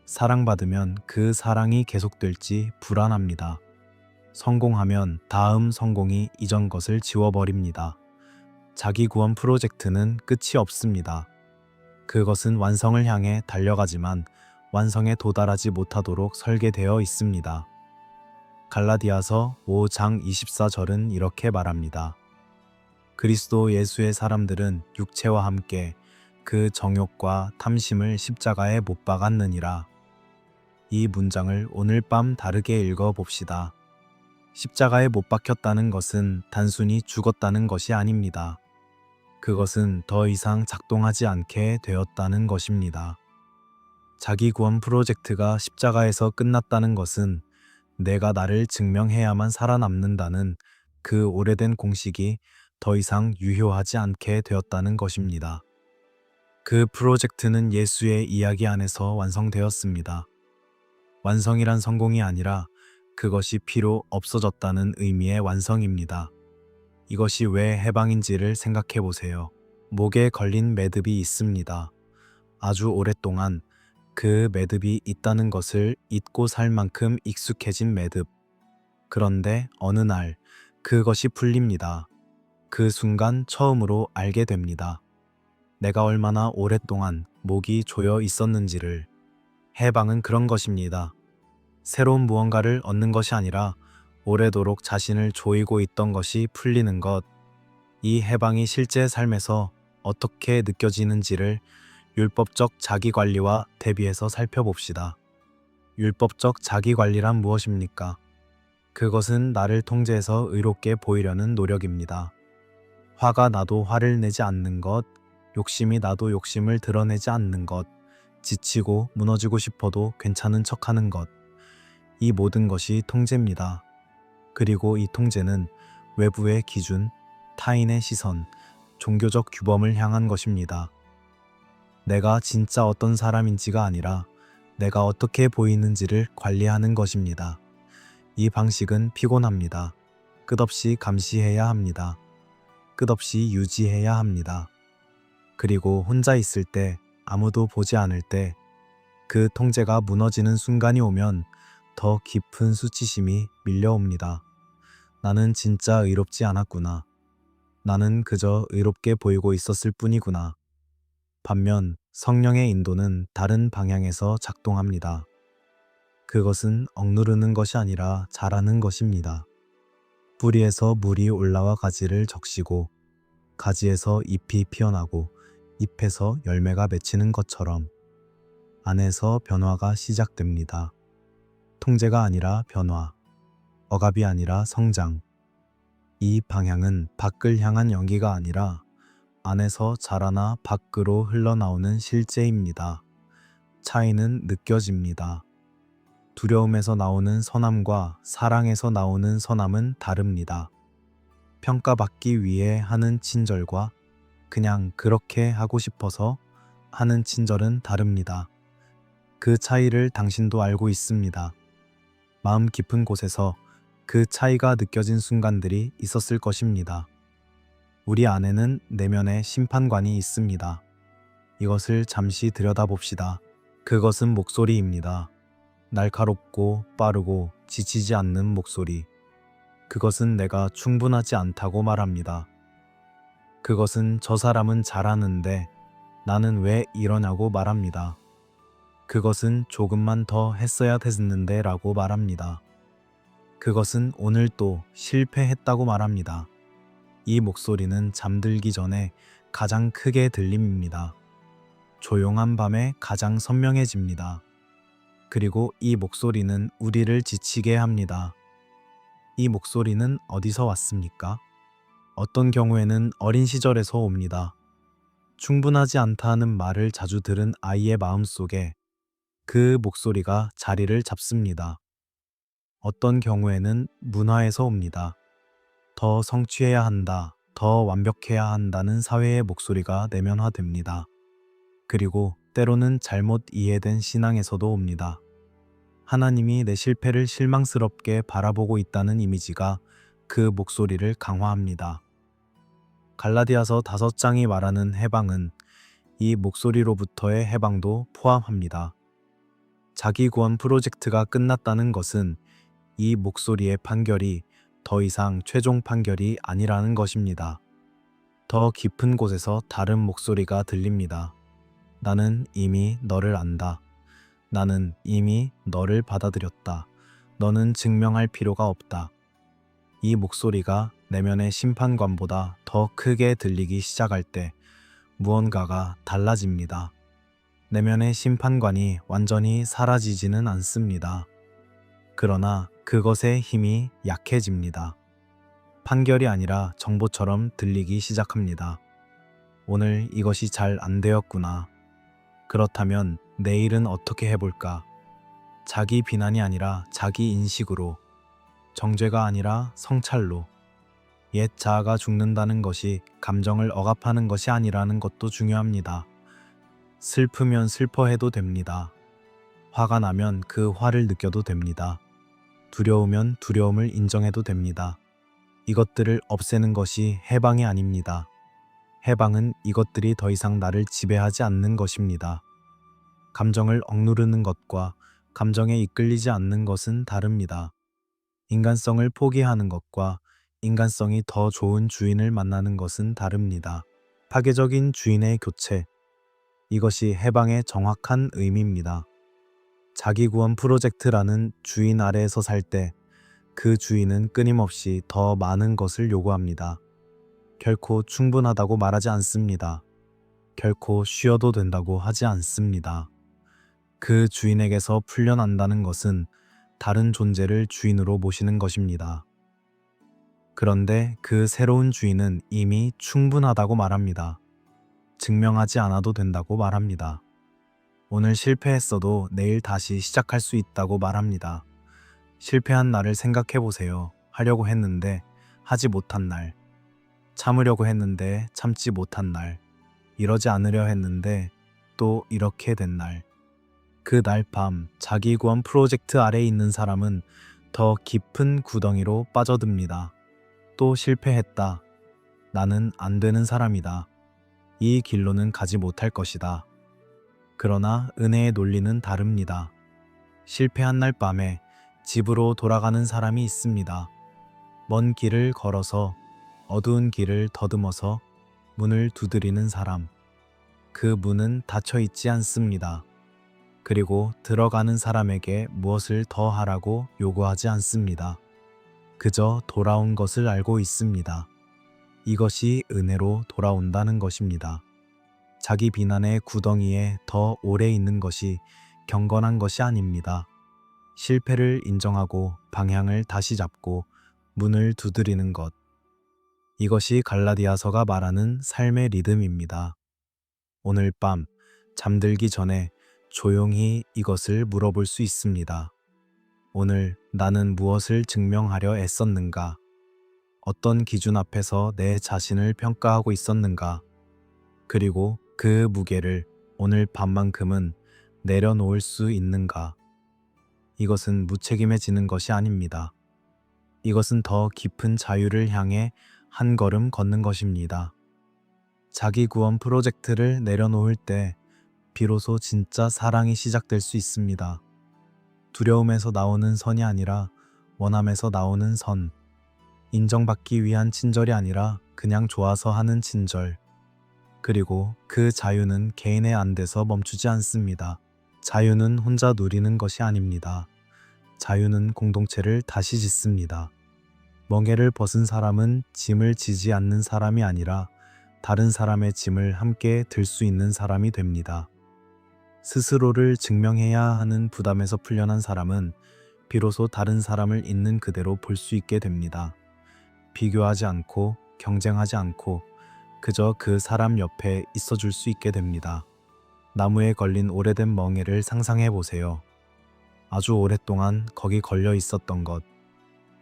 사랑받으면 그 사랑이 계속될지 불안합니다. 성공하면 다음 성공이 이전 것을 지워버립니다. 자기 구원 프로젝트는 끝이 없습니다. 그것은 완성을 향해 달려가지만 완성에 도달하지 못하도록 설계되어 있습니다. 갈라디아서 5장 24절은 이렇게 말합니다. 그리스도 예수의 사람들은 육체와 함께 그 정욕과 탐심을 십자가에 못 박았느니라. 이 문장을 오늘 밤 다르게 읽어봅시다. 십자가에 못 박혔다는 것은 단순히 죽었다는 것이 아닙니다. 그것은 더 이상 작동하지 않게 되었다는 것입니다. 자기 구원 프로젝트가 십자가에서 끝났다는 것은 내가 나를 증명해야만 살아남는다는 그 오래된 공식이 더 이상 유효하지 않게 되었다는 것입니다. 그 프로젝트는 예수의 이야기 안에서 완성되었습니다. 완성이란 성공이 아니라 그것이 필요 없어졌다는 의미의 완성입니다. 이것이 왜 해방인지를 생각해 보세요. 목에 걸린 매듭이 있습니다. 아주 오랫동안 그 매듭이 있다는 것을 잊고 살 만큼 익숙해진 매듭. 그런데 어느 날 그것이 풀립니다. 그 순간 처음으로 알게 됩니다. 내가 얼마나 오랫동안 목이 조여 있었는지를. 해방은 그런 것입니다. 새로운 무언가를 얻는 것이 아니라 오래도록 자신을 조이고 있던 것이 풀리는 것. 이 해방이 실제 삶에서 어떻게 느껴지는지를 율법적 자기관리와 대비해서 살펴봅시다. 율법적 자기관리란 무엇입니까? 그것은 나를 통제해서 의롭게 보이려는 노력입니다. 화가 나도 화를 내지 않는 것, 욕심이 나도 욕심을 드러내지 않는 것, 지치고 무너지고 싶어도 괜찮은 척하는 것. 이 모든 것이 통제입니다. 그리고 이 통제는 외부의 기준, 타인의 시선, 종교적 규범을 향한 것입니다. 내가 진짜 어떤 사람인지가 아니라 내가 어떻게 보이는지를 관리하는 것입니다. 이 방식은 피곤합니다. 끝없이 감시해야 합니다. 끝없이 유지해야 합니다. 그리고 혼자 있을 때, 아무도 보지 않을 때, 그 통제가 무너지는 순간이 오면 더 깊은 수치심이 밀려옵니다. 나는 진짜 의롭지 않았구나. 나는 그저 의롭게 보이고 있었을 뿐이구나. 반면 성령의 인도는 다른 방향에서 작동합니다. 그것은 억누르는 것이 아니라 자라는 것입니다. 뿌리에서 물이 올라와 가지를 적시고 가지에서 잎이 피어나고 잎에서 열매가 맺히는 것처럼 안에서 변화가 시작됩니다. 통제가 아니라 변화, 억압이 아니라 성장. 이 방향은 밖을 향한 연기가 아니라 안에서 자라나 밖으로 흘러나오는 실제입니다. 차이는 느껴집니다. 두려움에서 나오는 선함과 사랑에서 나오는 선함은 다릅니다. 평가받기 위해 하는 친절과 그냥 그렇게 하고 싶어서 하는 친절은 다릅니다. 그 차이를 당신도 알고 있습니다. 마음 깊은 곳에서 그 차이가 느껴진 순간들이 있었을 것입니다. 우리 안에는 내면의 심판관이 있습니다. 이것을 잠시 들여다봅시다. 그것은 목소리입니다. 날카롭고 빠르고 지치지 않는 목소리. 그것은 내가 충분하지 않다고 말합니다. 그것은 저 사람은 잘하는데 나는 왜 이러냐고 말합니다. 그것은 조금만 더 했어야 됐는데 라고 말합니다. 그것은 오늘 또 실패했다고 말합니다. 이 목소리는 잠들기 전에 가장 크게 들림입니다. 조용한 밤에 가장 선명해집니다. 그리고 이 목소리는 우리를 지치게 합니다. 이 목소리는 어디서 왔습니까? 어떤 경우에는 어린 시절에서 옵니다. 충분하지 않다는 말을 자주 들은 아이의 마음속에 그 목소리가 자리를 잡습니다. 어떤 경우에는 문화에서 옵니다. 더 성취해야 한다, 더 완벽해야 한다는 사회의 목소리가 내면화됩니다. 그리고 때로는 잘못 이해된 신앙에서도 옵니다. 하나님이 내 실패를 실망스럽게 바라보고 있다는 이미지가 그 목소리를 강화합니다. 갈라디아서 5장이 말하는 해방은 이 목소리로부터의 해방도 포함합니다. 자기 구원 프로젝트가 끝났다는 것은 이 목소리의 판결이 더 이상 최종 판결이 아니라는 것입니다. 더 깊은 곳에서 다른 목소리가 들립니다. 나는 이미 너를 안다. 나는 이미 너를 받아들였다. 너는 증명할 필요가 없다. 이 목소리가 내면의 심판관보다 더 크게 들리기 시작할 때 무언가가 달라집니다. 내면의 심판관이 완전히 사라지지는 않습니다. 그러나 그것의 힘이 약해집니다. 판결이 아니라 정보처럼 들리기 시작합니다. 오늘 이것이 잘 안 되었구나. 그렇다면 내일은 어떻게 해볼까? 자기 비난이 아니라 자기 인식으로, 정죄가 아니라 성찰로. 옛 자아가 죽는다는 것이 감정을 억압하는 것이 아니라는 것도 중요합니다. 슬프면 슬퍼해도 됩니다. 화가 나면 그 화를 느껴도 됩니다. 두려우면 두려움을 인정해도 됩니다. 이것들을 없애는 것이 해방이 아닙니다. 해방은 이것들이 더 이상 나를 지배하지 않는 것입니다. 감정을 억누르는 것과 감정에 이끌리지 않는 것은 다릅니다. 인간성을 포기하는 것과 인간성이 더 좋은 주인을 만나는 것은 다릅니다. 파괴적인 주인의 교체. 이것이 해방의 정확한 의미입니다. 자기 구원 프로젝트라는 주인 아래에서 살 때 그 주인은 끊임없이 더 많은 것을 요구합니다. 결코 충분하다고 말하지 않습니다. 결코 쉬어도 된다고 하지 않습니다. 그 주인에게서 풀려난다는 것은 다른 존재를 주인으로 모시는 것입니다. 그런데 그 새로운 주인은 이미 충분하다고 말합니다. 증명하지 않아도 된다고 말합니다. 오늘 실패했어도 내일 다시 시작할 수 있다고 말합니다. 실패한 날을 생각해 보세요. 하려고 했는데 하지 못한 날, 참으려고 했는데 참지 못한 날, 이러지 않으려 했는데 또 이렇게 된 날. 그 날 밤 자기 구원 프로젝트 아래에 있는 사람은 더 깊은 구덩이로 빠져듭니다. 또 실패했다. 나는 안 되는 사람이다. 이 길로는 가지 못할 것이다. 그러나 은혜의 논리는 다릅니다. 실패한 날 밤에 집으로 돌아가는 사람이 있습니다. 먼 길을 걸어서 어두운 길을 더듬어서 문을 두드리는 사람. 그 문은 닫혀 있지 않습니다. 그리고 들어가는 사람에게 무엇을 더 하라고 요구하지 않습니다. 그저 돌아온 것을 알고 있습니다. 이것이 은혜로 돌아온다는 것입니다. 자기 비난의 구덩이에 더 오래 있는 것이 경건한 것이 아닙니다. 실패를 인정하고 방향을 다시 잡고 문을 두드리는 것. 이것이 갈라디아서가 말하는 삶의 리듬입니다. 오늘 밤 잠들기 전에 조용히 이것을 물어볼 수 있습니다. 오늘 나는 무엇을 증명하려 애썼는가? 어떤 기준 앞에서 내 자신을 평가하고 있었는가? 그리고 그 무게를 오늘 밤만큼은 내려놓을 수 있는가? 이것은 무책임해지는 것이 아닙니다. 이것은 더 깊은 자유를 향해 한 걸음 걷는 것입니다. 자기 구원 프로젝트를 내려놓을 때 비로소 진짜 사랑이 시작될 수 있습니다. 두려움에서 나오는 선이 아니라 원함에서 나오는 선. 인정받기 위한 친절이 아니라 그냥 좋아서 하는 친절. 그리고 그 자유는 개인의 안돼서 멈추지 않습니다. 자유는 혼자 누리는 것이 아닙니다. 자유는 공동체를 다시 짓습니다. 멍에를 벗은 사람은 짐을 지지 않는 사람이 아니라 다른 사람의 짐을 함께 들 수 있는 사람이 됩니다. 스스로를 증명해야 하는 부담에서 풀려난 사람은 비로소 다른 사람을 있는 그대로 볼 수 있게 됩니다. 비교하지 않고 경쟁하지 않고 그저 그 사람 옆에 있어 줄 수 있게 됩니다. 나무에 걸린 오래된 멍에를 상상해 보세요. 아주 오랫동안 거기 걸려 있었던 것.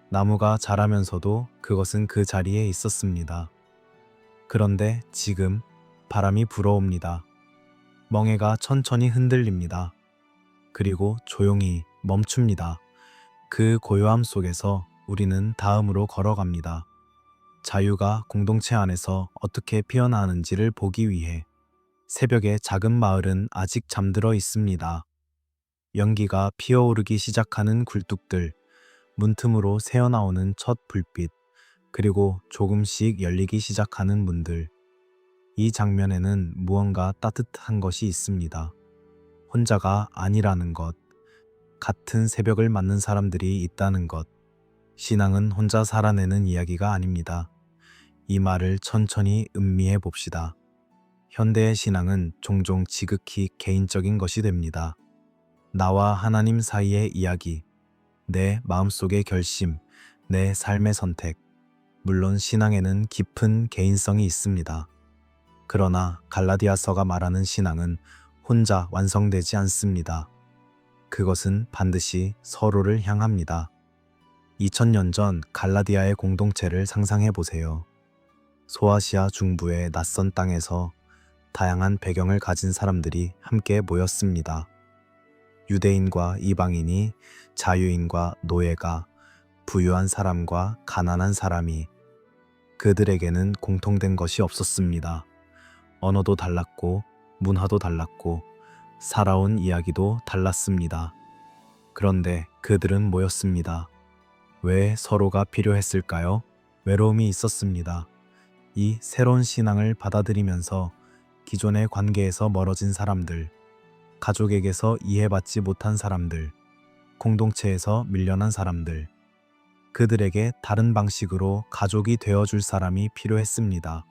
나무가 자라면서도 그것은 그 자리에 있었습니다. 그런데 지금 바람이 불어옵니다. 멍에가 천천히 흔들립니다. 그리고 조용히 멈춥니다. 그 고요함 속에서 우리는 다음으로 걸어갑니다. 자유가 공동체 안에서 어떻게 피어나는지를 보기 위해. 새벽의 작은 마을은 아직 잠들어 있습니다. 연기가 피어오르기 시작하는 굴뚝들, 문틈으로 새어나오는 첫 불빛, 그리고 조금씩 열리기 시작하는 문들. 이 장면에는 무언가 따뜻한 것이 있습니다. 혼자가 아니라는 것, 같은 새벽을 맞는 사람들이 있다는 것. 신앙은 혼자 살아내는 이야기가 아닙니다. 이 말을 천천히 음미해 봅시다. 현대의 신앙은 종종 지극히 개인적인 것이 됩니다. 나와 하나님 사이의 이야기, 내 마음속의 결심, 내 삶의 선택. 물론 신앙에는 깊은 개인성이 있습니다. 그러나 갈라디아서가 말하는 신앙은 혼자 완성되지 않습니다. 그것은 반드시 서로를 향합니다. 2000년 전 갈라디아의 공동체를 상상해 보세요. 소아시아 중부의 낯선 땅에서 다양한 배경을 가진 사람들이 함께 모였습니다. 유대인과 이방인이, 자유인과 노예가, 부유한 사람과 가난한 사람이. 그들에게는 공통된 것이 없었습니다. 언어도 달랐고, 문화도 달랐고, 살아온 이야기도 달랐습니다. 그런데 그들은 모였습니다. 왜 서로가 필요했을까요? 외로움이 있었습니다. 이 새로운 신앙을 받아들이면서 기존의 관계에서 멀어진 사람들, 가족에게서 이해받지 못한 사람들, 공동체에서 밀려난 사람들, 그들에게 다른 방식으로 가족이 되어줄 사람이 필요했습니다.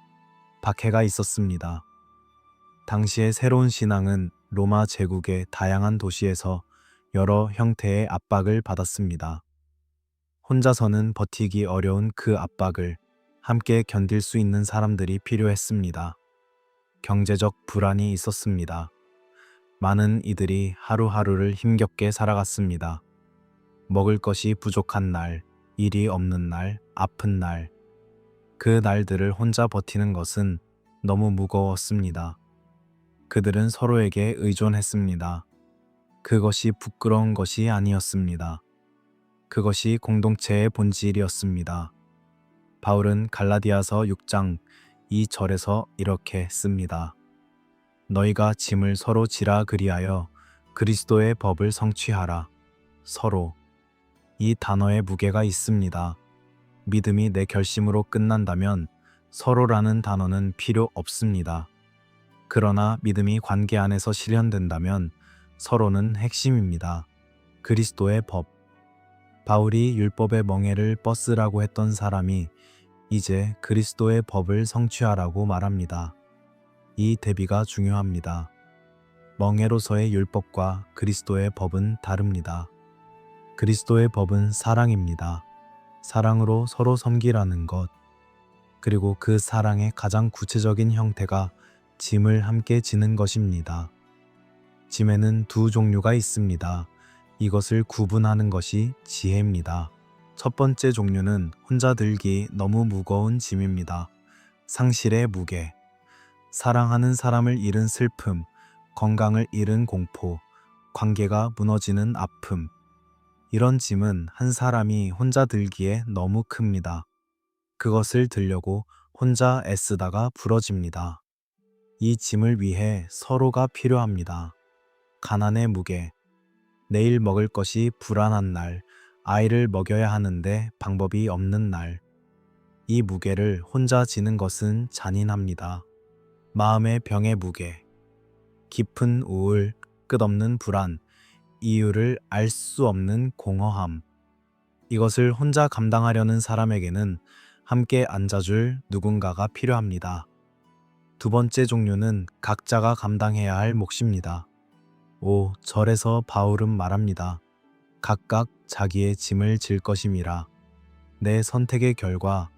박해가 있었습니다. 당시의 새로운 신앙은 로마 제국의 다양한 도시에서 여러 형태의 압박을 받았습니다. 혼자서는 버티기 어려운 그 압박을 함께 견딜 수 있는 사람들이 필요했습니다. 경제적 불안이 있었습니다. 많은 이들이 하루하루를 힘겹게 살아갔습니다. 먹을 것이 부족한 날, 일이 없는 날, 아픈 날. 그 날들을 혼자 버티는 것은 너무 무거웠습니다. 그들은 서로에게 의존했습니다. 그것이 부끄러운 것이 아니었습니다. 그것이 공동체의 본질이었습니다. 바울은 갈라디아서 6장 2절에서 이렇게 씁니다. 너희가 짐을 서로 지라 그리하여 그리스도의 법을 성취하라. 서로. 이 단어에 무게가 있습니다. 믿음이 내 결심으로 끝난다면 서로라는 단어는 필요 없습니다. 그러나 믿음이 관계 안에서 실현된다면 서로는 핵심입니다. 그리스도의 법. 바울이 율법의 멍에를 뻗으라고 했던 사람이 이제 그리스도의 법을 성취하라고 말합니다. 이 대비가 중요합니다. 멍에로서의 율법과 그리스도의 법은 다릅니다. 그리스도의 법은 사랑입니다. 사랑으로 서로 섬기라는 것. 그리고 그 사랑의 가장 구체적인 형태가 짐을 함께 지는 것입니다. 짐에는 두 종류가 있습니다. 이것을 구분하는 것이 지혜입니다. 첫 번째 종류는 혼자 들기 너무 무거운 짐입니다. 상실의 무게, 사랑하는 사람을 잃은 슬픔, 건강을 잃은 공포, 관계가 무너지는 아픔. 이런 짐은 한 사람이 혼자 들기에 너무 큽니다. 그것을 들려고 혼자 애쓰다가 부러집니다. 이 짐을 위해 서로가 필요합니다. 가난의 무게, 내일 먹을 것이 불안한 날, 아이를 먹여야 하는데 방법이 없는 날. 이 무게를 혼자 지는 것은 잔인합니다. 마음의 병의 무게, 깊은 우울, 끝없는 불안, 이유를 알 수 없는 공허함. 이것을 혼자 감당하려는 사람에게는 함께 앉아줄 누군가가 필요합니다. 두 번째 종류는 각자가 감당해야 할 몫입니다. 5. 절에서 바울은 말합니다. 각각 자기의 짐을 질 것임이라. 내 선택의 결과,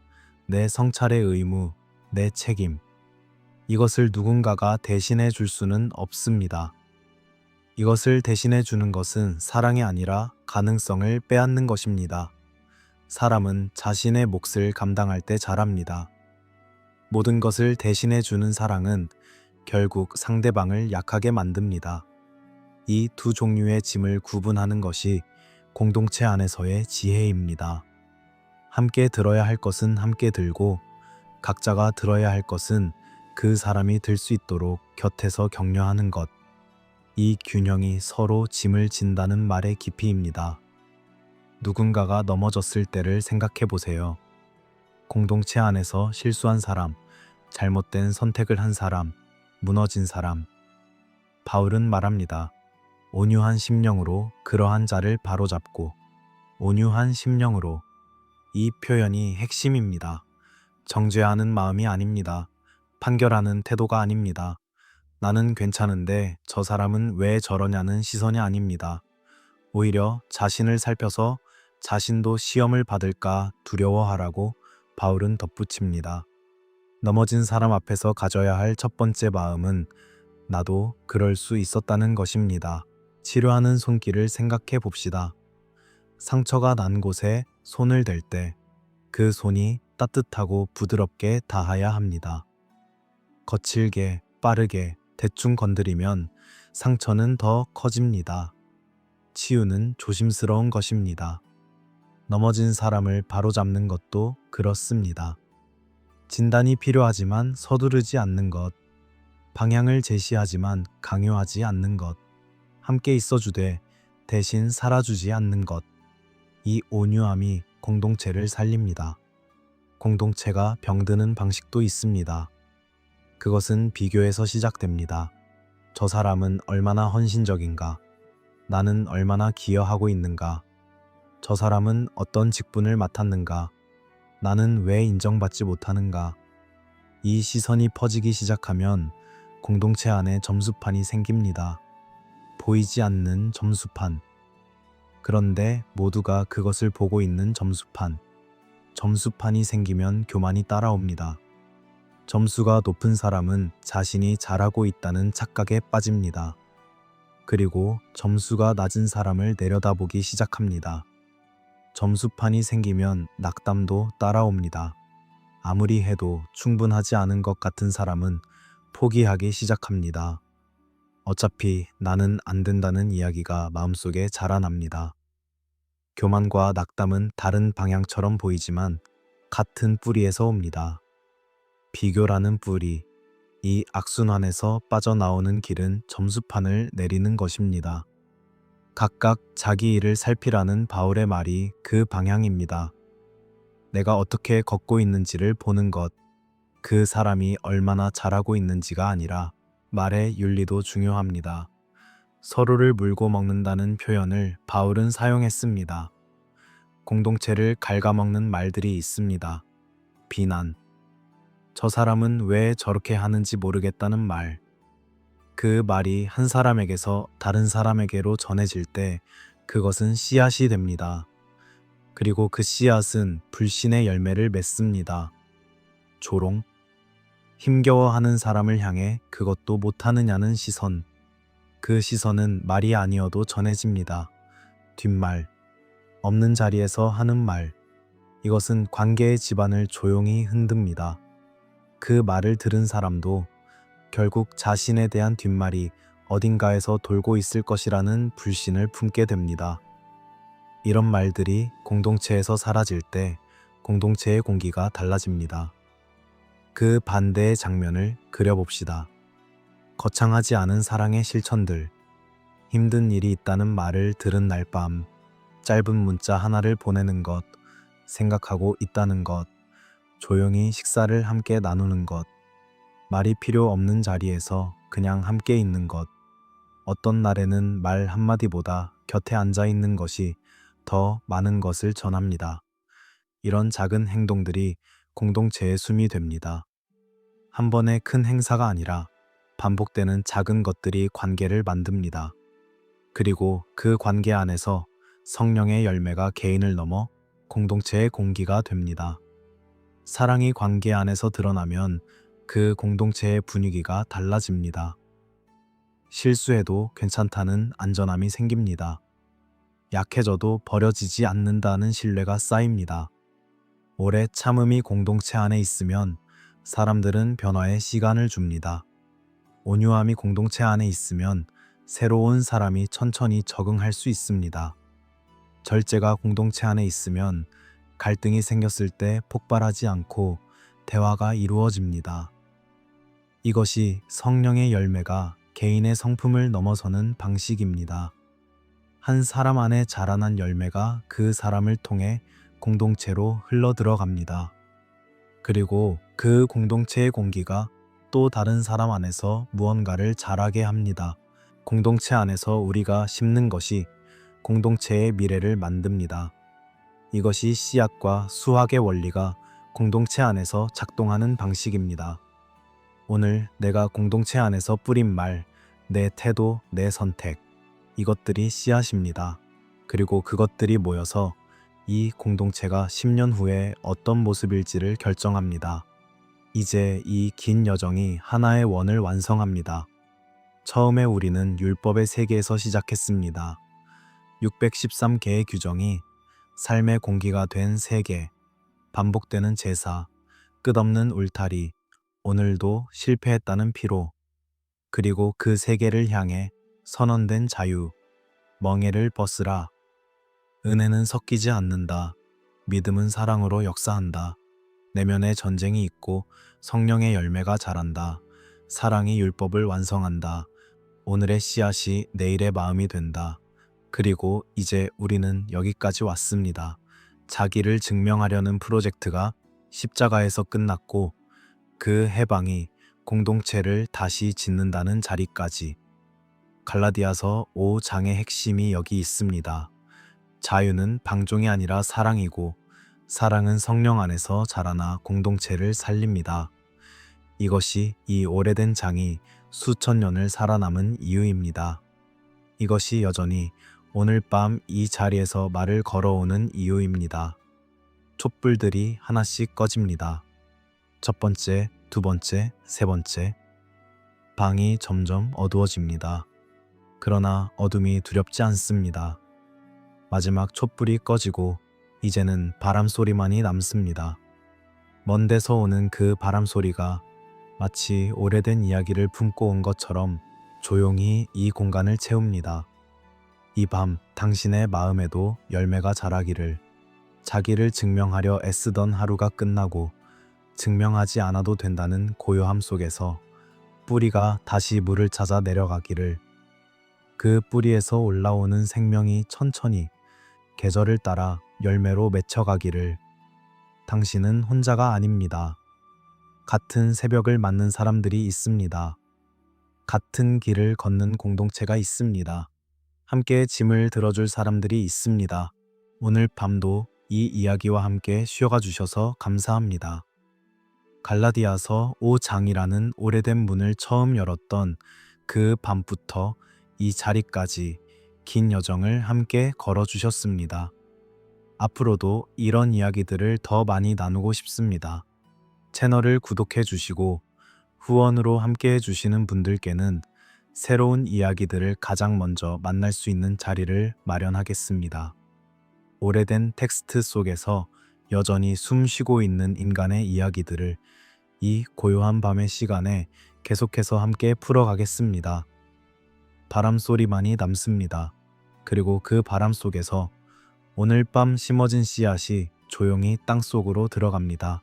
내 성찰의 의무, 내 책임. 이것을 누군가가 대신해 줄 수는 없습니다. 이것을 대신해 주는 것은 사랑이 아니라 가능성을 빼앗는 것입니다. 사람은 자신의 몫을 감당할 때 잘합니다. 모든 것을 대신해 주는 사랑은 결국 상대방을 약하게 만듭니다. 이 두 종류의 짐을 구분하는 것이 공동체 안에서의 지혜입니다. 함께 들어야 할 것은 함께 들고, 각자가 들어야 할 것은 그 사람이 들 수 있도록 곁에서 격려하는 것. 이 균형이 서로 짐을 진다는 말의 깊이입니다. 누군가가 넘어졌을 때를 생각해 보세요. 공동체 안에서 실수한 사람, 잘못된 선택을 한 사람, 무너진 사람. 바울은 말합니다. 온유한 심령으로 그러한 자를 바로잡고. 온유한 심령으로. 이 표현이 핵심입니다. 정죄하는 마음이 아닙니다. 판결하는 태도가 아닙니다. 나는 괜찮은데 저 사람은 왜 저러냐는 시선이 아닙니다. 오히려 자신을 살펴서 자신도 시험을 받을까 두려워하라고 바울은 덧붙입니다. 넘어진 사람 앞에서 가져야 할 첫 번째 마음은 나도 그럴 수 있었다는 것입니다. 치료하는 손길을 생각해 봅시다. 상처가 난 곳에 손을 댈 때 그 손이 따뜻하고 부드럽게 닿아야 합니다. 거칠게, 빠르게, 대충 건드리면 상처는 더 커집니다. 치유는 조심스러운 것입니다. 넘어진 사람을 바로잡는 것도 그렇습니다. 진단이 필요하지만 서두르지 않는 것, 방향을 제시하지만 강요하지 않는 것, 함께 있어주되 대신 살아주지 않는 것. 이 온유함이 공동체를 살립니다. 공동체가 병드는 방식도 있습니다. 그것은 비교에서 시작됩니다. 저 사람은 얼마나 헌신적인가? 나는 얼마나 기여하고 있는가? 저 사람은 어떤 직분을 맡았는가? 나는 왜 인정받지 못하는가? 이 시선이 퍼지기 시작하면 공동체 안에 점수판이 생깁니다. 보이지 않는 점수판. 그런데 모두가 그것을 보고 있는 점수판. 점수판이 생기면 교만이 따라옵니다. 점수가 높은 사람은 자신이 잘하고 있다는 착각에 빠집니다. 그리고 점수가 낮은 사람을 내려다보기 시작합니다. 점수판이 생기면 낙담도 따라옵니다. 아무리 해도 충분하지 않은 것 같은 사람은 포기하기 시작합니다. 어차피 나는 안 된다는 이야기가 마음속에 자라납니다. 교만과 낙담은 다른 방향처럼 보이지만 같은 뿌리에서 옵니다. 비교라는 뿌리, 이 악순환에서 빠져나오는 길은 점수판을 내리는 것입니다. 각각 자기 일을 살피라는 바울의 말이 그 방향입니다. 내가 어떻게 걷고 있는지를 보는 것, 그 사람이 얼마나 잘하고 있는지가 아니라 말의 윤리도 중요합니다. 서로를 물고 먹는다는 표현을 바울은 사용했습니다. 공동체를 갉아먹는 말들이 있습니다. 비난. 저 사람은 왜 저렇게 하는지 모르겠다는 말. 그 말이 한 사람에게서 다른 사람에게로 전해질 때 그것은 씨앗이 됩니다. 그리고 그 씨앗은 불신의 열매를 맺습니다. 조롱. 힘겨워하는 사람을 향해 그것도 못하느냐는 시선. 그 시선은 말이 아니어도 전해집니다. 뒷말. 없는 자리에서 하는 말. 이것은 관계의 지반을 조용히 흔듭니다. 그 말을 들은 사람도 결국 자신에 대한 뒷말이 어딘가에서 돌고 있을 것이라는 불신을 품게 됩니다. 이런 말들이 공동체에서 사라질 때 공동체의 공기가 달라집니다. 그 반대의 장면을 그려봅시다. 거창하지 않은 사랑의 실천들, 힘든 일이 있다는 말을 들은 날 밤, 짧은 문자 하나를 보내는 것, 생각하고 있다는 것, 조용히 식사를 함께 나누는 것. 말이 필요 없는 자리에서 그냥 함께 있는 것. 어떤 날에는 말 한마디보다 곁에 앉아 있는 것이 더 많은 것을 전합니다. 이런 작은 행동들이 공동체의 숨이 됩니다. 한 번의 큰 행사가 아니라 반복되는 작은 것들이 관계를 만듭니다. 그리고 그 관계 안에서 성령의 열매가 개인을 넘어 공동체의 공기가 됩니다. 사랑이 관계 안에서 드러나면 그 공동체의 분위기가 달라집니다. 실수해도 괜찮다는 안전함이 생깁니다. 약해져도 버려지지 않는다는 신뢰가 쌓입니다. 오래 참음이 공동체 안에 있으면 사람들은 변화에 시간을 줍니다. 온유함이 공동체 안에 있으면 새로운 사람이 천천히 적응할 수 있습니다. 절제가 공동체 안에 있으면 갈등이 생겼을 때 폭발하지 않고 대화가 이루어집니다. 이것이 성령의 열매가 개인의 성품을 넘어서는 방식입니다. 한 사람 안에 자라난 열매가 그 사람을 통해 공동체로 흘러들어갑니다. 그리고 그 공동체의 공기가 또 다른 사람 안에서 무언가를 자라게 합니다. 공동체 안에서 우리가 심는 것이 공동체의 미래를 만듭니다. 이것이 씨앗과 수학의 원리가 공동체 안에서 작동하는 방식입니다. 오늘 내가 공동체 안에서 뿌린 말, 내 태도, 내 선택, 이것들이 씨앗입니다. 그리고 그것들이 모여서 이 공동체가 10년 후에 어떤 모습일지를 결정합니다. 이제 이 긴 여정이 하나의 원을 완성합니다. 처음에 우리는 율법의 세계에서 시작했습니다. 613개의 규정이 삶의 공기가 된 세계, 반복되는 제사, 끝없는 울타리, 오늘도 실패했다는 피로, 그리고 그 세계를 향해 선언된 자유, 멍에를 벗으라. 은혜는 섞이지 않는다. 믿음은 사랑으로 역사한다. 내면에 전쟁이 있고 성령의 열매가 자란다. 사랑이 율법을 완성한다. 오늘의 씨앗이 내일의 마음이 된다. 그리고 이제 우리는 여기까지 왔습니다. 자기를 증명하려는 프로젝트가 십자가에서 끝났고 그 해방이 공동체를 다시 짓는다는 자리까지. 갈라디아서 5장의 핵심이 여기 있습니다. 자유는 방종이 아니라 사랑이고 사랑은 성령 안에서 자라나 공동체를 살립니다. 이것이 이 오래된 장이 수천 년을 살아남은 이유입니다. 이것이 여전히 오늘 밤 이 자리에서 말을 걸어오는 이유입니다. 촛불들이 하나씩 꺼집니다. 첫 번째, 두 번째, 세 번째. 방이 점점 어두워집니다. 그러나 어둠이 두렵지 않습니다. 마지막 촛불이 꺼지고 이제는 바람 소리만이 남습니다. 먼 데서 오는 그 바람 소리가 마치 오래된 이야기를 품고 온 것처럼 조용히 이 공간을 채웁니다. 이 밤 당신의 마음에도 열매가 자라기를. 자기를 증명하려 애쓰던 하루가 끝나고 증명하지 않아도 된다는 고요함 속에서 뿌리가 다시 물을 찾아 내려가기를. 그 뿌리에서 올라오는 생명이 천천히 계절을 따라 열매로 맺혀가기를. 당신은 혼자가 아닙니다. 같은 새벽을 맞는 사람들이 있습니다. 같은 길을 걷는 공동체가 있습니다. 함께 짐을 들어줄 사람들이 있습니다. 오늘 밤도 이 이야기와 함께 쉬어가 주셔서 감사합니다. 갈라디아서 5장이라는 오래된 문을 처음 열었던 그 밤부터 이 자리까지 긴 여정을 함께 걸어주셨습니다. 앞으로도 이런 이야기들을 더 많이 나누고 싶습니다. 채널을 구독해 주시고 후원으로 함께 해주시는 분들께는 새로운 이야기들을 가장 먼저 만날 수 있는 자리를 마련하겠습니다. 오래된 텍스트 속에서 여전히 숨 쉬고 있는 인간의 이야기들을 이 고요한 밤의 시간에 계속해서 함께 풀어가겠습니다. 바람 소리만이 남습니다. 그리고 그 바람 속에서 오늘 밤 심어진 씨앗이 조용히 땅속으로 들어갑니다.